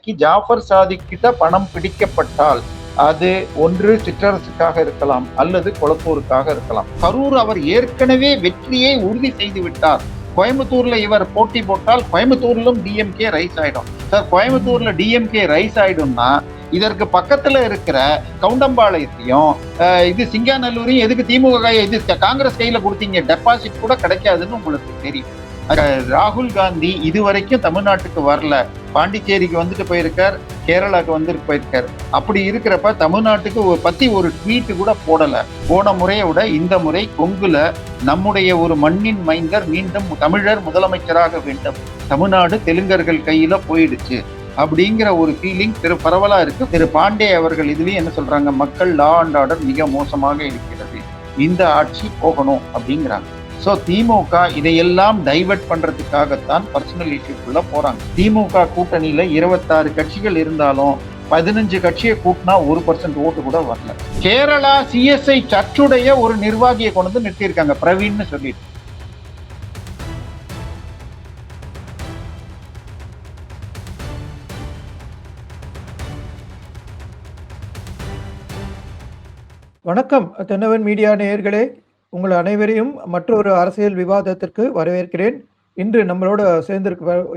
இன்னைக்கு ஜாஃபர் சாதிக் கிட்ட பணம் பிடிக்கப்பட்டால் அது ஒன்று சிற்றரசுக்காக இருக்கலாம் அல்லது கொளத்தூருக்காக இருக்கலாம். கரூர் அவர் ஏற்கனவே வெற்றியை உறுதி செய்து விட்டார். கோயம்புத்தூர்ல இவர் போட்டி போட்டால் கோயம்புத்தூர்லும் டிஎம்கே ரைஸ் ஆயிடும். சார், கோயம்புத்தூர்ல டிஎம்கே ரைஸ் ஆயிடும்னா இதற்கு பக்கத்துல இருக்கிற கவுண்டம்பாளையத்தையும் இது சிங்காநல்லூரையும் எதுக்கு திமுக இது காங்கிரஸ் கையில கொடுத்தீங்க? டெபாசிட் கூட கிடைக்காதுன்னு உங்களுக்கு தெரியும். ராகுல் காந்தி இதுவரைக்கும் தமிழ்நாட்டுக்கு வரல, பாண்டிச்சேரிக்கு வந்துட்டு போயிருக்கார், கேரளாவுக்கு வந்துட்டு போயிருக்கார். அப்படி இருக்கிறப்ப தமிழ்நாட்டுக்கு பத்தி ஒரு ட்வீட் கூட போடல. போன முறையை விட இந்த முறை கொங்குல நம்முடைய ஒரு மண்ணின் மைந்தர் மீண்டும் தமிழர் முதலமைச்சராக வேண்டும், தமிழ்நாடு தெலுங்கர்கள் கையில போயிடுச்சு அப்படிங்கிற ஒரு ஃபீலிங் பரவலா இருக்கு. திரு பாண்டே அவர்கள் இதுலயும் என்ன சொல்றாங்க, மக்கள் லா அண்ட் ஆர்டர் மிக மோசமாக இருக்கிறது, இந்த ஆட்சி போகணும் அப்படிங்கிறாங்க. ஸோ திமுக இதையெல்லாம் டைவர்ட் பண்றதுக்காகத்தான் பர்சனல் இஷ்யூக்குள்ள போறாங்க. திமுக கூட்டணியில 26 கட்சிகள் இருந்தாலும் 15 கட்சியை கூட்டினா 1% ஓட்டு கூட வரல. கேரளா சிஎஸ்ஐ சர்ச்சுடைய ஒரு நிர்வாகியை கொண்டு வந்து நிறுத்தியிருக்காங்க, பிரவீன்னு சொல்லிட்டு. வணக்கம் தென்னவன் மீடியா நேயர்களே, உங்கள் அனைவரையும் மற்றொரு அரசியல் விவாதத்திற்கு வரவேற்கிறேன். இன்று நம்மளோட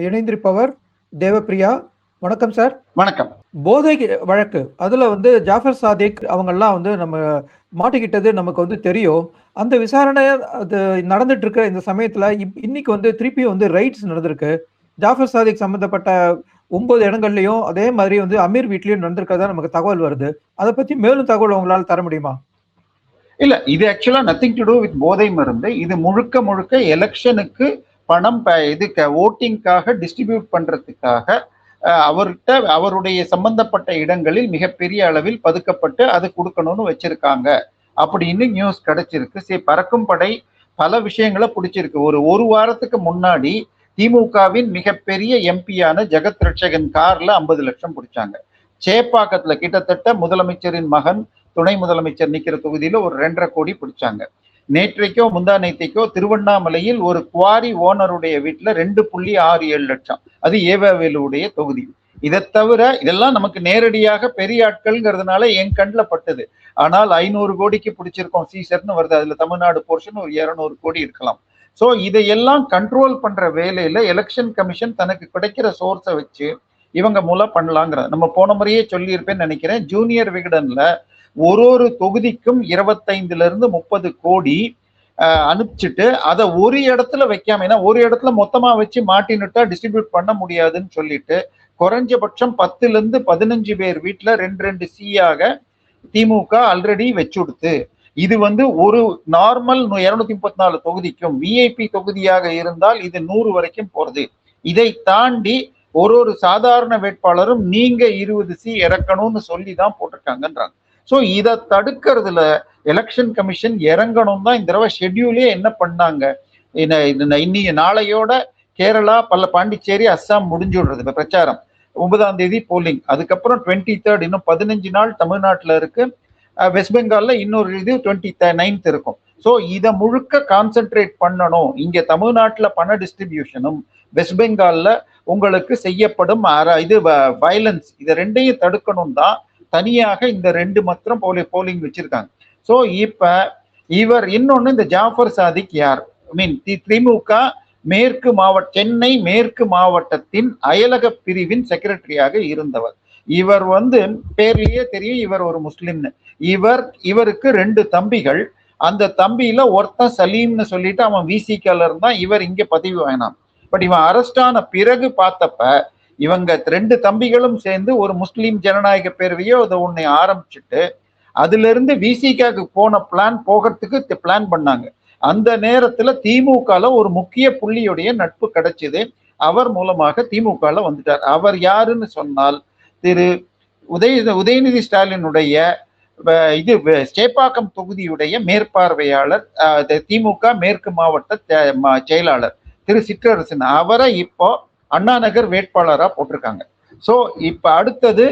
இணைந்திருப்பவர் தேவப்பிரியா. வணக்கம் சார். வணக்கம். போதை வழக்கு, அதுல ஜாஃபர் சாதிக் அவங்கெல்லாம் நம்ம மாட்டிக்கிட்டது நமக்கு தெரியும். அந்த விசாரணை அது நடந்துட்டு இருக்க இந்த சமயத்துல இன்னைக்கு திருப்பி ரைட்ஸ் நடந்திருக்கு. ஜாஃபர் சாதிக் சம்பந்தப்பட்ட 9 இடங்கள்லயும் அதே மாதிரி அமீர் வீட்லயும் நடந்திருக்கதா நமக்கு தகவல் வருது. அதை பத்தி மேலும் தகவல் உங்களால் தர முடியுமா? இல்ல, இது ஆக்சுவலா நத்திங் டு டூ வித் போதை மருந்து. இது முழுக்க எலெக்ஷனுக்கு பணம் இதுக்கு ஓட்டிங்காக டிஸ்ட்ரிபியூட் பண்றதுக்காக அவர்கிட்ட அவருடைய சம்பந்தப்பட்ட இடங்களில் மிகப்பெரிய அளவில் பதுக்கப்பட்டு அது கொடுக்கணும்னு வச்சிருக்காங்க அப்படின்னு நியூஸ் கிடைச்சிருக்கு. சரி, பறக்கும் படை பல விஷயங்களை பிடிச்சிருக்கு. ஒரு வாரத்துக்கு முன்னாடி திமுகவின் மிகப்பெரிய எம்பியான ஜெகத் ரட்சகன் கார்ல 50 லட்சம் பிடிச்சாங்க. சேப்பாக்கத்துல கிட்டத்தட்ட முதலமைச்சரின் மகன் துணை முதலமைச்சர் நிக்கிற தொகுதியில ஒரு 2.5 கோடி பிடிச்சாங்க. நேற்றைக்கோ முந்தா நேற்றைக்கோ திருவண்ணாமலையில் ஒரு குவாரி ஓனருடைய வீட்டுல 2.67 லட்சம், அது ஏவாவேலுடைய தொகுதி. இதை தவிர இதெல்லாம் நமக்கு நேரடியாக பெரிய ஆட்கள்ங்கிறதுனால என் கண்ணில் பட்டது. ஆனால் 500 கோடிக்கு பிடிச்சிருக்கோம், சீசர்னு வருது, அதுல தமிழ்நாடு போர்ஷன் ஒரு 200 கோடி இருக்கலாம். ஸோ இதையெல்லாம் கண்ட்ரோல் பண்ற வேலையில எலெக்ஷன் கமிஷன் தனக்கு கிடைக்கிற சோர்ஸை வச்சு இவங்க மூலம் பண்ணலாங்கிற நம்ம போன முறையே சொல்லியிருப்பேன்னு நினைக்கிறேன். ஜூனியர் விகடன்ல ஒரு தொகுதிக்கும் 25 to 30 கோடி அனுப்பிச்சுட்டு அதை ஒரு இடத்துல வைக்காம, ஏன்னா ஒரு இடத்துல மொத்தமா வச்சு மாட்டினுட்டா டிஸ்ட்ரிபியூட் பண்ண முடியாதுன்னு சொல்லிட்டு குறைஞ்சபட்சம் 10 to 15 பேர் வீட்டுல 2 சியாக திமுக ஆல்ரெடி வச்சு கொடுத்து, இது ஒரு நார்மல் 234 தொகுதிக்கும் விஐபி தொகுதியாக இருந்தால் இது 100 வரைக்கும் போறது. இதை தாண்டி ஒரு சாதாரண வேட்பாளரும் நீங்க 20 சி இறக்கணும்னு சொல்லி தான் போட்டிருக்காங்கன்றாங்க. ஸோ இதை தடுக்கிறதுல எலெக்ஷன் கமிஷன் இறங்கணும் தான் இந்த தடவை ஷெட்யூலே என்ன பண்ணாங்க. இன்னைக்கு நாளையோட கேரளா பாண்டிச்சேரி அஸ்ஸாம் முடிஞ்சு விடுறது இப்போ பிரச்சாரம். 9ஆம் தேதி போலிங், அதுக்கப்புறம் 23rd இன்னும் 15 நாள் தமிழ்நாட்டில் இருக்கு. வெஸ்ட் பெங்கால்ல இன்னொரு இது 29th இருக்கும். ஸோ இதை முழுக்க கான்சென்ட்ரேட் பண்ணணும். இங்க தமிழ்நாட்டுல பண டிஸ்ட்ரிபியூஷனும் வெஸ்ட் பெங்கால்ல உங்களுக்கு செய்யப்படும் இது வயலன்ஸ், இதை ரெண்டையும் தடுக்கணும் தான் தனியாக இந்த 2 மாத்திரம் போலிங் வச்சிருக்காங்க. ஸோ இப்ப இவர் இன்னொன்னு, இந்த ஜாஃபர் சாதிக் யார்? திமுக மேற்கு சென்னை மேற்கு மாவட்டத்தின் அயலக பிரிவின் செக்ரட்டரியாக இருந்தவர். இவர் பேர்லயே தெரியும் இவர் ஒரு முஸ்லிம்னு. இவருக்கு 2 தம்பிகள். அந்த தம்பியில ஒருத்தன் சலீம்னு சொல்லிட்டு அவன் விசிகால இருந்தான். இவர் இங்க பதிவு வாங்கினான். பட் இவன் அரெஸ்ட் ஆன பிறகு பார்த்தப்ப இவங்க 2 தம்பிகளும் சேர்ந்து ஒரு முஸ்லீம் ஜனநாயக பேரவையோ அதை ஒண்ணு ஆரம்பிச்சுட்டு அதுல இருந்து விசிகாக்கு போகிறதுக்கு பிளான் பண்ணாங்க. அந்த நேரத்துல திமுகல ஒரு முக்கிய புள்ளியுடைய நட்பு கிடைச்சது. அவர் மூலமாக திமுகல வந்துட்டார். அவர் யாருன்னு சொன்னால் திரு உதயநிதி ஸ்டாலினுடைய இது சேப்பாக்கம் தொகுதியுடைய மேற்பார்வையாளர், திமுக மேற்கு மாவட்ட செயலாளர் திரு சிற்றரசன். அவரை இப்போ அண்ணா நகர் வேட்பாளரா போட்டிருக்காங்க. சோ இப்ப அடுத்தது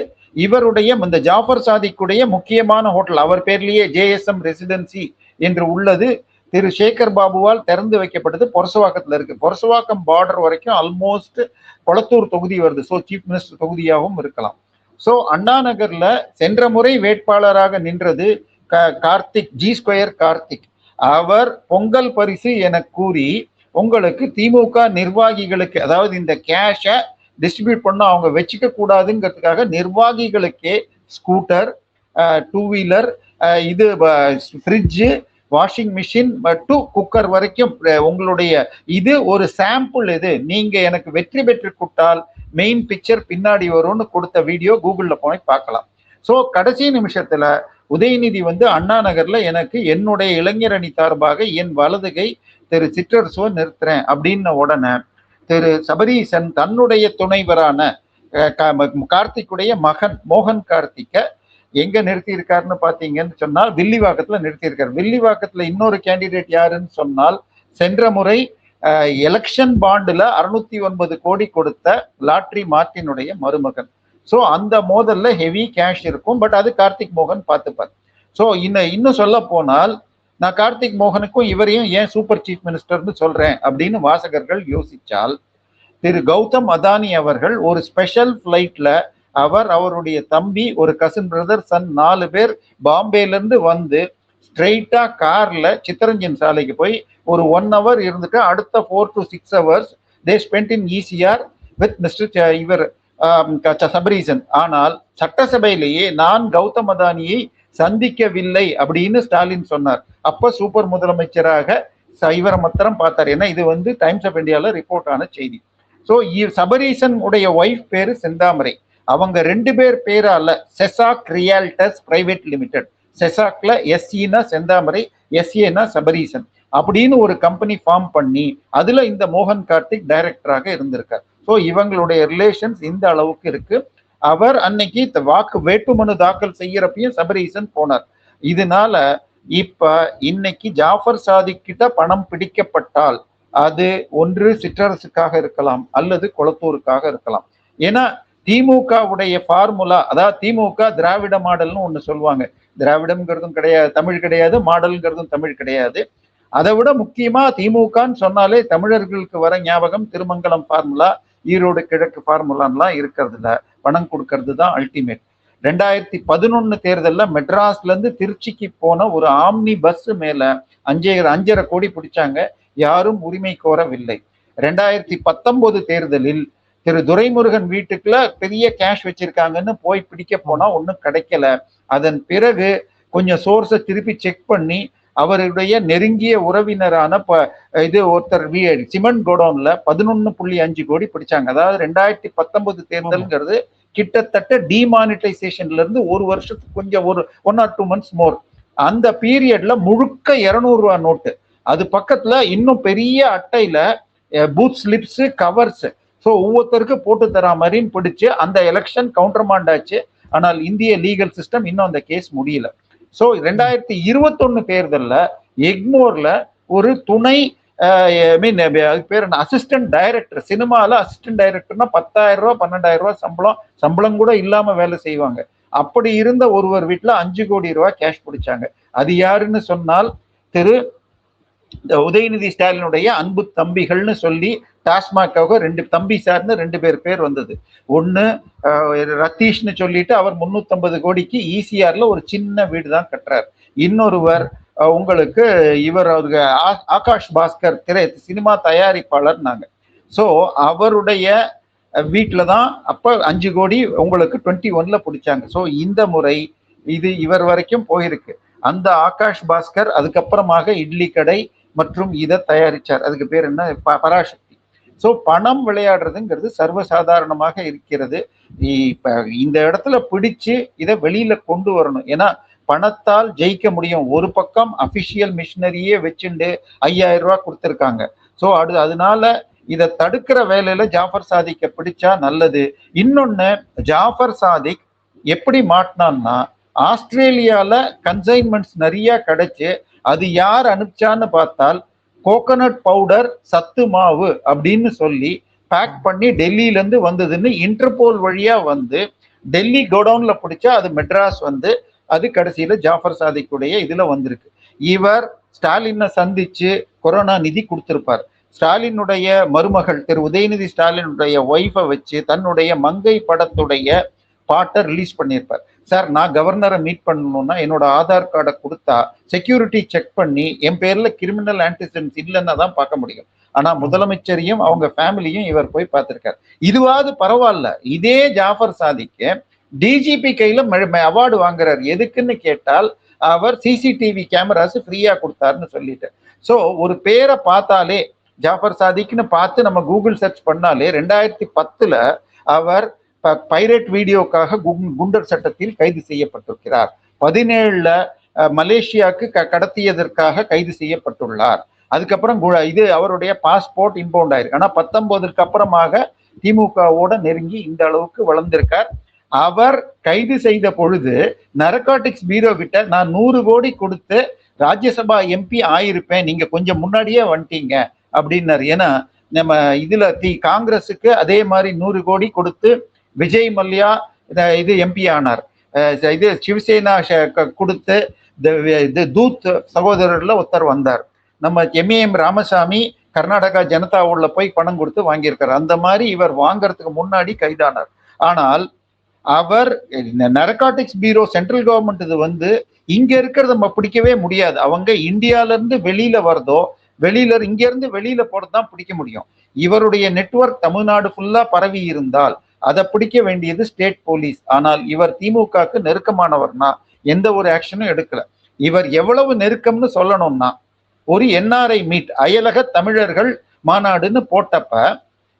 இவருடைய இந்த ஜாஃபர் சாதிக்குடைய முக்கியமான ஹோட்டல், அவர் பேர்லயே JSM ரெசிடென்சி என்று உள்ளது, திரு சேகர் பாபுவால் திறந்து வைக்கப்பட்டது பொரசுவாக்கத்துல இருக்கு. பொரசுவாக்கம் பார்டர் வரைக்கும் ஆல்மோஸ்ட் கொளத்தூர் தொகுதி வருது. ஸோ சீஃப் மினிஸ்டர் தொகுதியாகவும் இருக்கலாம். ஸோ அண்ணா நகர்ல சென்ற முறை வேட்பாளராக நின்றது கார்த்திக், G2 கார்த்திக். அவர் பொங்கல் பரிசு என கூறி உங்களுக்கு திமுக நிர்வாகிகளுக்கு, அதாவது இந்த கேஷை டிஸ்ட்ரிபியூட் பண்ண அவங்க வச்சுக்க கூடாதுங்கிறதுக்காக நிர்வாகிகளுக்கே ஸ்கூட்டர், 2 வீலர், இது fridge, washing machine to cooker வரைக்கும் உங்களுடைய இது ஒரு சாம்பிள். இது நீங்க எனக்கு வெற்றி பெற்று கொடுத்தால் மெயின் பிக்சர் பின்னாடி வரும்னு கொடுத்த வீடியோ கூகுள்ல போய் பார்க்கலாம். ஸோ கடைசி நிமிஷத்துல உதயநிதி அண்ணா நகர்ல எனக்கு என்னுடைய இளைஞர் அணி சார்பாக என் வலதுகை திரு சிற்றரசுவை நிறுத்துறேன் அப்படின்ன உடனே திரு சபரீசன் தன்னுடைய துணைவரான கார்த்திக்குடைய மகன் மோகன் கார்த்திக்க எங்க நிறுத்தி இருக்காருன்னு பாத்தீங்கன்னு சொன்னால் வில்லிவாக்கத்துல நிறுத்தி இருக்காரு. வில்லிவாக்கத்துல இன்னொரு கேண்டிடேட் யாருன்னு சொன்னால் சென்ற முறை எலெக்ஷன் பாண்டுல 609 கோடி கொடுத்த லாட்ரி மார்ட்டினுடைய மருமகன். ஸோ அந்த மோதல்ல ஹெவி கேஷ் இருக்கும். பட் அது கார்த்திக் மோகன் பார்த்துப்பார். ஸோ இன்னும் சொல்ல போனால் நான் கார்த்திக் மோகனுக்கும் இவரையும் ஏன் சூப்பர் சீஃப் மினிஸ்டர்னு சொல்றேன் அப்படின்னு வாசகர்கள் யோசிச்சால், திரு கௌதம் அதானி அவர்கள் ஒரு ஸ்பெஷல் பிளைட்ல அவருடைய தம்பி, ஒரு கசின் பிரதர், சன் 4 பேர் பாம்பேல இருந்து வந்து ஸ்ட்ரெயிட்டா கார்ல சித்தரஞ்சன் சாலைக்கு போய் ஒரு 1 hour இருந்துட்டு அடுத்த 4 to 6 hours they spend in ECR with mister இவர் சபரீசன். ஆனால் சட்டசபையிலேயே நான் கௌதம் அதானியை சந்திக்கவில்லை அப்படின்னு ஸ்டாலின் சொன்னார். அப்ப சூப்பர் முதலமைச்சராக இவரை மாத்திரம் பார்த்தார். ஏன்னா இது டைம்ஸ் ஆஃப் இந்தியால ரிப்போர்ட் ஆன செய்தி. ஸோ சபரீசன் உடைய ஒய்ஃப் பேரு செந்தாமரை. அவங்க 2 பேர் பேரால செசாக் ரியால்டர்ஸ் பிரைவேட் லிமிடெட், செசாக்ல SEனா செந்தாமரை, SA சபரீசன் அப்படின்னு ஒரு கம்பெனி ஃபார்ம் பண்ணி அதுல இந்த மோகன் கார்த்திக் டைரக்டராக இருந்திருக்கார். ஸோ இவங்களுடைய ரிலேஷன்ஸ் இந்த அளவுக்கு இருக்கு. அவர் அன்னைக்கு வேட்புமனு தாக்கல் செய்யறப்பையும் சபரீசன் போனார். இதனால இப்ப இன்னைக்கு ஜாஃபர் சாதிக் கிட்ட பணம் பிடிக்கப்பட்டால் அது ஒன்று சிற்றரசுக்காக இருக்கலாம் அல்லது கொளத்தூருக்காக இருக்கலாம். ஏன்னா திமுகவுடைய ஃபார்முலா, அதாவது திமுக திராவிட மாடல்னு ஒண்ணு சொல்லுவாங்க. திராவிடம்ங்கிறதும் கிடையாது, தமிழ் கிடையாது, மாடல்ங்கிறதும் தமிழ் கிடையாது. அதை விட முக்கியமா திமுகன்னு சொன்னாலே தமிழர்களுக்கு வர ஞாபகம் திருமங்கலம் ஃபார்முலா, ஈரோடு கிழக்கு ஃபார்முலான்லாம் இருக்கிறது இல்ல, பணம் கொடுக்கறது தான் அல்டிமேட். 2011 தேர்தல்ல மெட்ராஸ்ல இருந்து திருச்சிக்கு போன ஒரு ஆம்னி பஸ் மேல 5.5 கோடி பிடிச்சாங்க, யாரும் உரிமை கோரவில்லை. 2019 தேர்தலில் திரு துரைமுருகன் வீட்டுக்குள்ள பெரிய கேஷ் வச்சிருக்காங்கன்னு போய் பிடிக்க போனா ஒன்றும் கிடைக்கல. அதன் பிறகு கொஞ்சம் சோர்ஸை திருப்பி செக் பண்ணி அவருடைய நெருங்கிய உறவினரான ஒருத்தர் சிமெண்ட் கோடவுன்ல 11.5 கோடி பிடிச்சாங்க. அதாவது 2019 தேர்தல்ங்கிறது கிட்டத்தட்ட டிமானிட்டைசேஷன்ல இருந்து ஒரு வருஷத்துக்கு கொஞ்சம் ஒரு 1 or 2 months மோர். அந்த பீரியட்ல முழுக்க 200 ரூபாய் நோட்டு, அது பக்கத்துல இன்னும் பெரிய அட்டையில பூத் ஸ்லிப்ஸ், கவர்ஸ், ஸோ ஒவ்வொருத்தருக்கு போட்டு தரா மாதிரின்னு பிடிச்சு அந்த எலெக்ஷன் கவுண்டர்மாண்ட் ஆச்சு. ஆனால் இந்திய லீகல் சிஸ்டம் இன்னும் அந்த கேஸ் முடியல. ஸோ 2021 தேர்தல்ல எக்மோர்ல ஒரு துணை பேர் அசிஸ்டன்ட் டைரக்டர், சினிமால அசிஸ்டன்ட் டைரக்டர்னா 10,000 ரூபாய் 12,000 ரூபாய் சம்பளம் கூட இல்லாம வேலை செய்வாங்க. அப்படி இருந்த ஒருவர் வீட்டுல 5 கோடி ரூபாய் கேஷ் பிடிச்சாங்க. அது யாருன்னு சொன்னால் திரு உதயநிதி ஸ்டாலினுடைய அன்பு தம்பிகள்னு சொல்லி டாஸ்மாக்காக 2 தம்பி சார்னு 2 பேர் வந்தது. ஒன்னு ரத்தீஷ்னு சொல்லிட்டு அவர் 350 கோடிக்கு ECRல ஒரு சின்ன வீடு தான் கட்டுறார். இன்னொருவர் உங்களுக்கு இவர் ஆகாஷ் பாஸ்கர் சினிமா தயாரிப்பாளர் நாங்க. ஸோ அவருடைய வீட்டுல தான் அப்ப 5 கோடி உங்களுக்கு 21ல பிடிச்சாங்க. ஸோ இந்த முறை இது இவர் வரைக்கும் போயிருக்கு. அந்த ஆகாஷ் பாஸ்கர் அதுக்கப்புறமாக இட்லி கடை மற்றும் இதை தயாரிச்சார். அதுக்கு பேர் என்ன, பராசக்தி. ஸோ பணம் விளையாடுறதுங்கிறது சர்வசாதாரணமாக இருக்கிறது. இப்ப இந்த இடத்துல பிடிச்சு இதை வெளியில கொண்டு வரணும். ஏன்னா பணத்தால் ஜெயிக்க முடியும். ஒரு பக்கம் அபிஷியல் மிஷினரியே வச்சுண்டு 5,000 ரூபாய் கொடுத்துருக்காங்க. ஸோ அதனால இதை தடுக்கிற வேலையில ஜாஃபர் சாதிக்க பிடிச்சா நல்லது. இன்னொன்னு, ஜாஃபர் சாதிக் எப்படி மாட்டினான்னா, ஆஸ்திரேலியால கன்சைன்மெண்ட்ஸ் நிறைய கிடைச்சு அது யார் அனுப்பிச்சான்னு பார்த்தால் கோகனட் பவுடர், சத்து மாவு அப்படின்னு சொல்லி பேக் பண்ணி டெல்லியில இருந்து வந்ததுன்னு இன்டர்போல் வழியா வந்து டெல்லி கோடவுன்ல பிடிச்சா அது மெட்ராஸ் வந்து அது கடைசியில ஜாஃபர் சாதிக்குடைய இதுல வந்திருக்கு. இவர் ஸ்டாலினை சந்திச்சு கொரோனா நிதி கொடுத்திருப்பார். ஸ்டாலினுடைய மருமகள் திரு உதயநிதி ஸ்டாலினுடைய ஒய்ஃபை வச்சு தன்னுடைய மங்கை படத்துடைய பாட்டை ரிலீஸ் பண்ணியிருப்பார். சார், நான் கவர்னரை மீட் பண்ணணும்னா என்னோட ஆதார் கார்டை கொடுத்தா செக்யூரிட்டி செக் பண்ணி என் பேர்ல கிரிமினல் ஆன்டிசென்ஸ் இல்லைன்னா தான் பார்க்க முடியும். ஆனா முதலமைச்சரையும் அவங்க ஃபேமிலியும் இவர் போய் பார்த்திருக்காரு. இதுவாது பரவாயில்ல. இதே ஜாஃபர் சாதிக்கு டிஜிபி கையில அவார்டு வாங்குறாரு. எதுக்குன்னு கேட்டால் அவர் சிசிடிவி கேமராஸ் ஃப்ரீயா கொடுத்தாருன்னு சொல்லிட்டு. ஸோ ஒரு பேரை பார்த்தாலே ஜாஃபர் சாதிக்னு பார்த்து நம்ம கூகுள் சர்ச் பண்ணாலே 2010 அவர் பைரேட் வீடியோக்காக குண்டர் சட்டத்தில் கைது செய்யப்பட்டிருக்கிறார். 17 மலேசியாவுக்கு கடத்தியதற்காக கைது செய்யப்பட்டுள்ளார். அதுக்கப்புறம் இது அவருடைய பாஸ்போர்ட் இம்பவுண்ட் ஆயிருக்கு. ஆனா 19க்கு அப்புறமாக திமுகவோட நெருங்கி இந்த அளவுக்கு வளர்ந்திருக்கார். அவர் கைது செய்த பொழுது நரகாட்டிக்ஸ் பீரோ கிட்ட நான் 100 கோடி கொடுத்து ராஜ்யசபா எம்பி ஆயிருப்பேன், நீங்க கொஞ்சம் முன்னாடியே வந்துட்டீங்க அப்படின்னாரு. ஏன்னா நம்ம இதுல காங்கிரஸுக்கு அதே மாதிரி 100 கோடி கொடுத்து விஜய் மல்யா இது எம்பி ஆனார். இது சிவசேனா கொடுத்து தூத் சகோதரர்ல ஒருத்தர் வந்தார். நம்ம எம்ஏஎம் ராமசாமி கர்நாடகா ஜனதா உள்ள போய் பணம் கொடுத்து வாங்கியிருக்காரு. அந்த மாதிரி இவர் வாங்கறதுக்கு முன்னாடி கைதானார். ஆனால் அவர் நரகாட்டிக்ஸ் பீரோ சென்ட்ரல் கவர்மெண்ட் இது இங்க இருக்கிறத நம்ம பிடிக்கவே முடியாது. அவங்க இந்தியால இருந்து வெளியில வருதோ இங்க இருந்து வெளியில போறதுதான் பிடிக்க முடியும். இவருடைய நெட்வொர்க் தமிழ்நாடு ஃபுல்லா பரவி இருந்தால் அதை பிடிக்க வேண்டியது ஸ்டேட் போலீஸ். ஆனால் இவர் திமுகக்கு நெருக்கமானவர்னா எந்த ஒரு ஆக்ஷனும் எடுக்கல. இவர் எவ்வளவு நெருக்கம்னு சொல்லணும்னா, ஒரு என்ஆர்ஐ மீட் அயலக தமிழர்கள் மாநாடுன்னு போட்டப்ப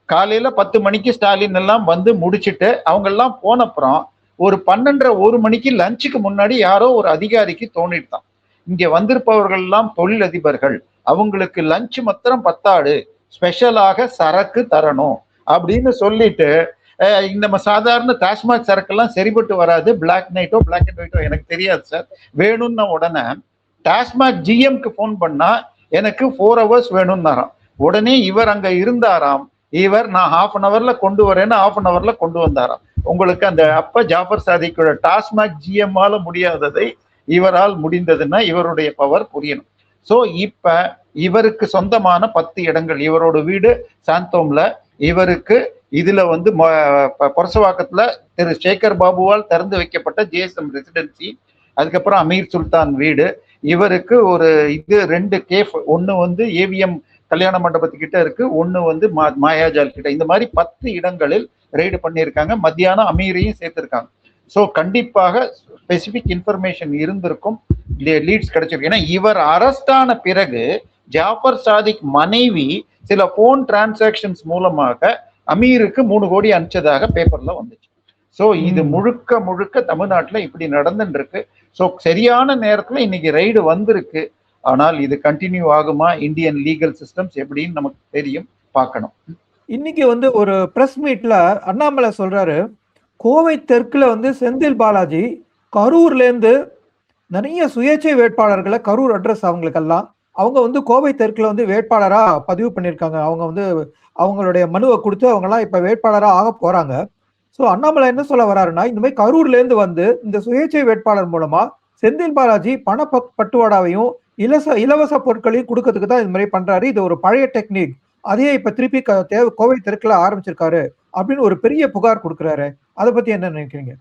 காலையில 10 மணிக்கு ஸ்டாலின் எல்லாம் வந்து முடிச்சுட்டு அவங்க எல்லாம் போனப்புறம் ஒரு 12:30 மணிக்கு லஞ்சுக்கு முன்னாடி யாரோ ஒரு அதிகாரிக்கு தோணிட்டான், இங்க வந்திருப்பவர்கள் எல்லாம் தொழிலதிபர்கள், அவங்களுக்கு லஞ்ச் மாத்திரம் பத்தாடு, ஸ்பெஷலாக சரக்கு தரணும் அப்படின்னு சொல்லிட்டு நம்ம சாதாரண டாஸ்மாக் சரக்கெல்லாம் சரிபட்டு வராது, பிளாக் நைட்டோ பிளாக் அண்ட் ஒயிட்டோ எனக்கு தெரியாது சார், வேணும்னு உடனே டாஸ்மாக் ஜிஎம்க்கு போன் பண்ணா எனக்கு 4 hours வேணும்னாராம். உடனே இவர் அங்க இருந்தாராம். இவர் நான் 1/2 hourல கொண்டு வரேன்னு 1/2 hourல கொண்டு வந்தாராம். உங்களுக்கு அந்த அப்ப ஜாஃபர் சாதிக்கோட டாஸ்மாக் ஜிஎம்மால முடியாததை இவரால் முடிந்ததுன்னா இவருடைய பவர் புரியணும். ஸோ இப்ப இவருக்கு சொந்தமான 10 இடங்கள், இவரோட வீடு சாந்தோம்ல, இவருக்கு இதுல பொரசவாக்கத்துல திரு சேகர் பாபுவால் திறந்து வைக்கப்பட்ட ஜேஎஸ்எம் ரெசிடென்சி, அதுக்கப்புறம் அமீர் சுல்தான் வீடு, இவருக்கு ஒரு 2 கேஃப், ஒன்னு ஏவிஎம் கல்யாண மண்டபத்துக்கிட்ட இருக்கு, ஒன்னு மாயாஜால் கிட்ட. இந்த மாதிரி 10 இடங்களில் ரெய்டு பண்ணியிருக்காங்க. மத்தியானம் அமீரையும் சேர்த்திருக்காங்க. ஸோ கண்டிப்பாக ஸ்பெசிபிக் இன்ஃபர்மேஷன் இருந்திருக்கும், லீட்ஸ் கிடைச்சிருக்கு. ஏன்னா இவர் அரெஸ்ட் ஆன பிறகு ஜாஃபர் சாதிக் மனைவி சில போன் டிரான்சாக்ஷன்ஸ் மூலமாக அமீருக்கு 3 கோடி அனுப்பிச்சதாக பேப்பர்ல வந்துச்சு. ஸோ இது முழுக்க முழுக்க தமிழ்நாட்டில் இப்படி நடந்துட்டு இருக்கு. ஸோ சரியான நேரத்தில் இன்னைக்கு ரைடு வந்திருக்கு. ஆனால் இது கண்டினியூ ஆகுமா, இந்தியன் லீகல் சிஸ்டம்ஸ் எப்படின்னு நமக்கு தெரியும், பார்க்கணும். இன்னைக்கு ஒரு பிரஸ் மீட்ல அண்ணாமலை சொல்றாரு, கோவை தெற்குல செந்தில் பாலாஜி கரூர்ல இருந்து நிறைய சுயேட்சை வேட்பாளர்களை, கரூர் அட்ரஸ் அவங்களுக்கெல்லாம், அவங்க கோவை தெற்குல வேட்பாளரா பதிவு பண்ணியிருக்காங்க. அவங்க அவங்களுடைய மனுவை கொடுத்து அவங்கெல்லாம் இப்ப வேட்பாளரா ஆக போறாங்க. ஸோ அண்ணாமலை என்ன சொல்ல வர்றாருன்னா, இந்த மாதிரி கரூர்ல இருந்து இந்த சுயேட்சை வேட்பாளர் மூலமா செந்தில் பாலாஜி பண பட்டுவாடாவையும் இலவச பொருட்களையும் கொடுக்கறதுக்கு தான் இது மாதிரி பண்றாரு. இது ஒரு பழைய டெக்னிக், அதையே இப்ப திருப்பி கோவை தெற்குல ஆரம்பிச்சிருக்காரு அப்படின்னு ஒரு பெரிய புகார் கொடுக்குறாரு. அதை பத்தி என்ன நினைக்கிறீங்க?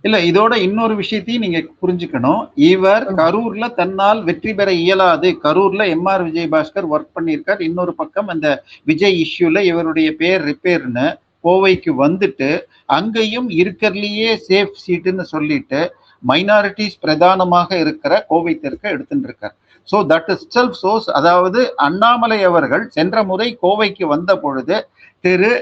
இல்ல, இதோட இன்னொரு விஷயத்தையும் நீங்க புரிஞ்சுக்கணும். இவர் கரூர்ல தன்னால் வெற்றி பெற இயலாது. கரூர்ல எம்ஆர் விஜயபாஸ்கர் ஒர்க் பண்ணியிருக்கார். இன்னொரு பக்கம் அந்த விஜய் இஷ்யூல இவருடைய பேர் ரிப்பேர்னு கோவைக்கு வந்துட்டு அங்கேயும் இருக்கிறதுலயே சேஃப் சீட்டுன்னு சொல்லிட்டு மைனாரிட்டிஸ் பிரதானமாக இருக்கிற கோவை தெற்க எடுத்துட்டு இருக்கார். So that is self source. அதாவது அண்ணாமலை அவர்கள் சென்ற முறை கோவைக்கு வந்த பொழுது திரு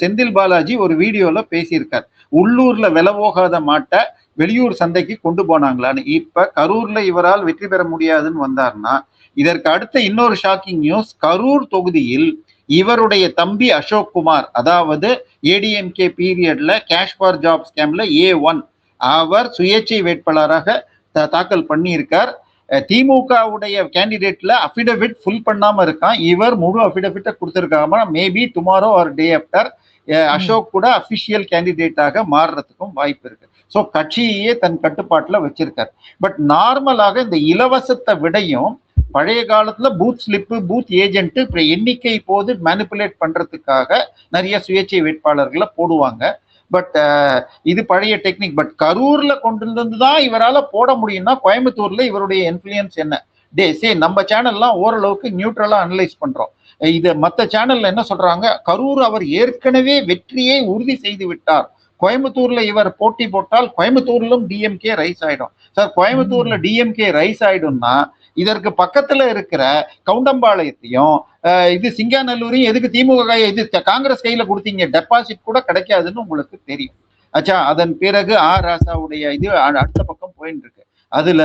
செந்தில் பாலாஜி ஒரு வீடியோல பேசியிருக்கார், உள்ளூர்ல விலை போகாத மாட்டை வெளியூர் சந்தைக்கு கொண்டு போனாங்களான்னு. இப்ப கரூர்ல இவரால் வெற்றி பெற முடியாதுன்னு வந்தார்னா, இதற்கு அடுத்த இன்னொரு ஷாக்கிங் நியூஸ், கரூர் தொகுதியில் இவருடைய தம்பி அசோக் குமார், அதாவது ஏடிஎம்கே பீரியட்ல கேஷ் ஃபார் ஜாப் ஸ்கேம்ல A1, அவர் சுயேட்சை வேட்பாளராக தாக்கல் பண்ணியிருக்கார். திமுகவுடைய கேண்டிடேட்ல அபிடவிட் ஃபுல் பண்ணாம இருக்கான். இவர் முழு அபிடவிட்டை கொடுத்திருக்காம maybe tomorrow or day after Ashok கூட அபிஷியல் கேண்டிடேட்டாக மாறுறதுக்கும் வாய்ப்பு இருக்கு. ஸோ கட்சியே தன் கட்டுப்பாட்டுல வச்சிருக்காரு. பட் நார்மலாக இந்த இலவசத்தை விடையும் பழைய காலத்துல பூத் ஸ்லிப்பு, பூத் ஏஜென்ட் இப்ப எண்ணிக்கை போது மேனிப்புலேட் பண்றதுக்காக நிறைய சுயேட்சை வேட்பாளர்களை போடுவாங்க. பட் இது பழைய டெக்னிக். பட் கரூர்ல கொண்டு வந்து தான் இவரால் போட முடியும்னா கோயம்புத்தூர்ல இவருடைய இன்ஃப்ளூயன்ஸ் என்ன? நம்ம சேனல்லாம் ஓரளவுக்கு நியூட்ரலா அனலைஸ் பண்றோம். இது மற்ற சேனல்ல என்ன சொல்றாங்க, கரூர் அவர் ஏற்கனவே வெற்றியை உறுதி செய்து விட்டார், கோயம்புத்தூர்ல இவர் போட்டி போட்டால் கோயம்புத்தூர்லும் டிஎம்கே ரைஸ் ஆயிடும். சார், கோயம்புத்தூர்ல டிஎம்கே ரைஸ் ஆயிடும்னா இதற்கு பக்கத்துல இருக்கிற கவுண்டம்பாளையத்தையும் இது சிங்காநல்லூரையும் எதுக்கு திமுக இது காங்கிரஸ் கையில கொடுத்தீங்க? டெபாசிட் கூட கிடைக்காதுன்னு உங்களுக்கு தெரியும். ஆச்சா, அதன் பிறகு ராசாவுடைய இது அடுத்த பக்கம் போயிட்டு இருக்கு. அதுல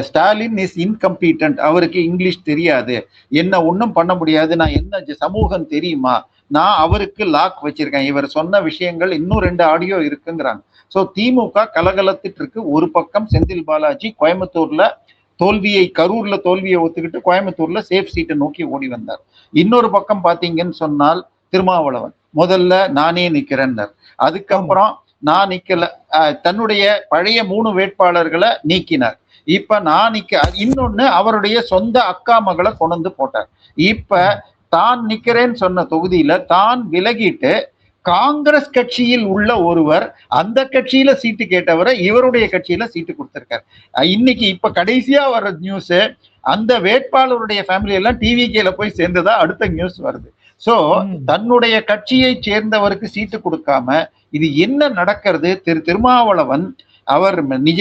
ஸ்டாலின் இஸ் இன்கம்பீட்டன்ட், அவருக்கு இங்கிலீஷ் தெரியாது, என்ன ஒன்றும் பண்ண முடியாது, நான் என்ன சமூகம் தெரியுமா, நான் அவருக்கு லாக் வச்சிருக்கேன், இவர் சொன்ன விஷயங்கள் இன்னும் 2 ஆடியோ இருக்குங்கிறாங்க. ஸோ திமுக கலகலத்துட்டு இருக்கு. ஒரு பக்கம் செந்தில் பாலாஜி கோயம்புத்தூர்ல தோல்வியை, கரூர்ல தோல்வியை ஒத்துக்கிட்டு கோயம்புத்தூர்ல சேஃப் சீட்டை நோக்கி ஓடி வந்தார். இன்னொரு பக்கம் பாத்தீங்கன்னு சொன்னால் திருமாவளவன் முதல்ல நானே நிக்கிறேன்னார். அதுக்கப்புறம் நான் நிக்கல, தன்னுடைய பழைய 3 வேட்பாளர்களை நீக்கினார். இப்ப நான் இன்னொன்னு அவருடைய சொந்த அக்கா மகளை கொண்டு போட்டார். இப்ப தான் நிக்கிறேன்னு சொன்ன தொகுதியில தான் விலகிட்டு காங்கிரஸ் கட்சியில் உள்ள ஒருவர் அந்த கட்சியில சீட்டு கேட்டவரை இவருடைய கட்சியில சீட்டு கொடுத்திருக்காரு. இன்னைக்கு இப்ப கடைசியா வர்ற நியூஸ், அந்த வேட்பாளருடைய ஃபேமிலி எல்லாம் டிவிகேல போய் சேர்ந்ததா அடுத்த நியூஸ் வருது. சோ தன்னுடைய கட்சியை சேர்ந்தவருக்கு சீட்டு கொடுக்காம இது என்ன நடக்கிறது? திருமாவளவன் அவர் நிஜ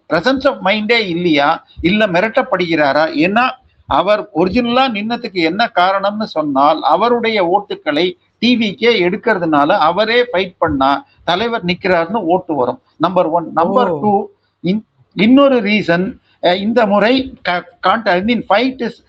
பிரசன்ஸ் ஆஃப் மைண்டே இல்லையா, இல்ல மிரட்டப்படுகிறாரா? ஏன்னா அவர் ஒரிஜினலா நின்னதுக்கு என்ன காரணம்னு சொன்னால் அவருடைய ஓட்டுக்களை டிவிக்கே எடுக்கிறதுனால அவரே ஃபைட் பண்ணா தலைவர் நிக்கிறாருன்னு ஓட்டு வரும். நம்பர் 1. நம்பர் 2, இன்னொரு ரீசன், இந்த முறை ஃபைட் இஸ்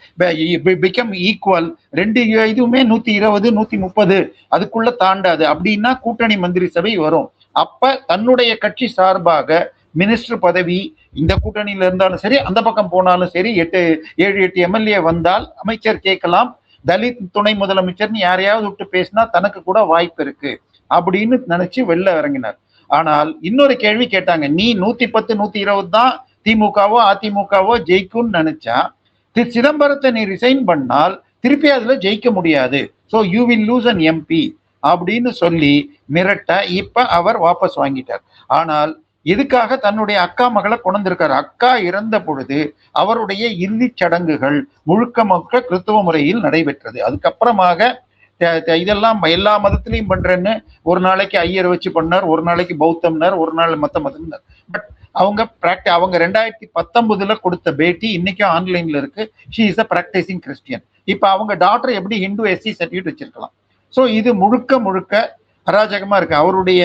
பிகம் ஈக்குவல். 2 இதுவுமே 120 130 அதுக்குள்ள தாண்டாது அப்படின்னா கூட்டணி மந்திரி சபை வரும். அப்ப தன்னுடைய கட்சி சார்பாக மினிஸ்டர் பதவி இந்த கூட்டணியில இருந்தாலும் சரி, அந்த பக்கம் போனாலும் சரி, 7-8 எம்எல்ஏ வந்தால் அமைச்சர் கேட்கலாம். தலித் துணை முதலமைச்சர்னு யாரையாவது விட்டு பேசினா தனக்கு கூட வாய்ப்பு இருக்கு அப்படின்னு நினைச்சு வெளில இறங்கினார். ஆனால் இன்னொரு கேள்வி கேட்டாங்க, நீ 110 120 தான் திமுகவோ அதிமுகவோ ஜெயிக்கும்னு நினைச்சா சிதம்பரத்தை நீ ரிசைன் பண்ணால் திருப்பி அதுல ஜெயிக்க முடியாது, so you will lose an MP அப்படின்னு சொல்லி மிரட்ட இப்ப அவர் வாபஸ் வாங்கிட்டார். ஆனால் எதுக்காக? தன்னுடைய அக்கா மகளை கொண்டிருக்காரு. அக்கா இறந்த பொழுது அவருடைய இறுதி சடங்குகள் முழுக்க கிறிஸ்தவ முறையில் நடைபெற்றது. அதுக்கப்புறமாக இதெல்லாம் எல்லா மதத்திலையும் பண்றேன்னு ஒரு நாளைக்கு ஐயர் வச்சு பண்ணார், ஒரு நாளைக்கு பௌத்தம்னார், ஒரு நாள் மத்த மதம்னார். பட் அவங்க 2019 கொடுத்த பேட்டி இன்னைக்கும் ஆன்லைன்ல இருக்கு. She is a practising Christian. இப்ப அவங்க டாக்டர் எப்படி ஹிந்து எஸ்சி சர்டிஃபிகேட் வச்சிருக்கலாம்? ஸோ இது முழுக்க அராஜகமா இருக்கு. அவருடைய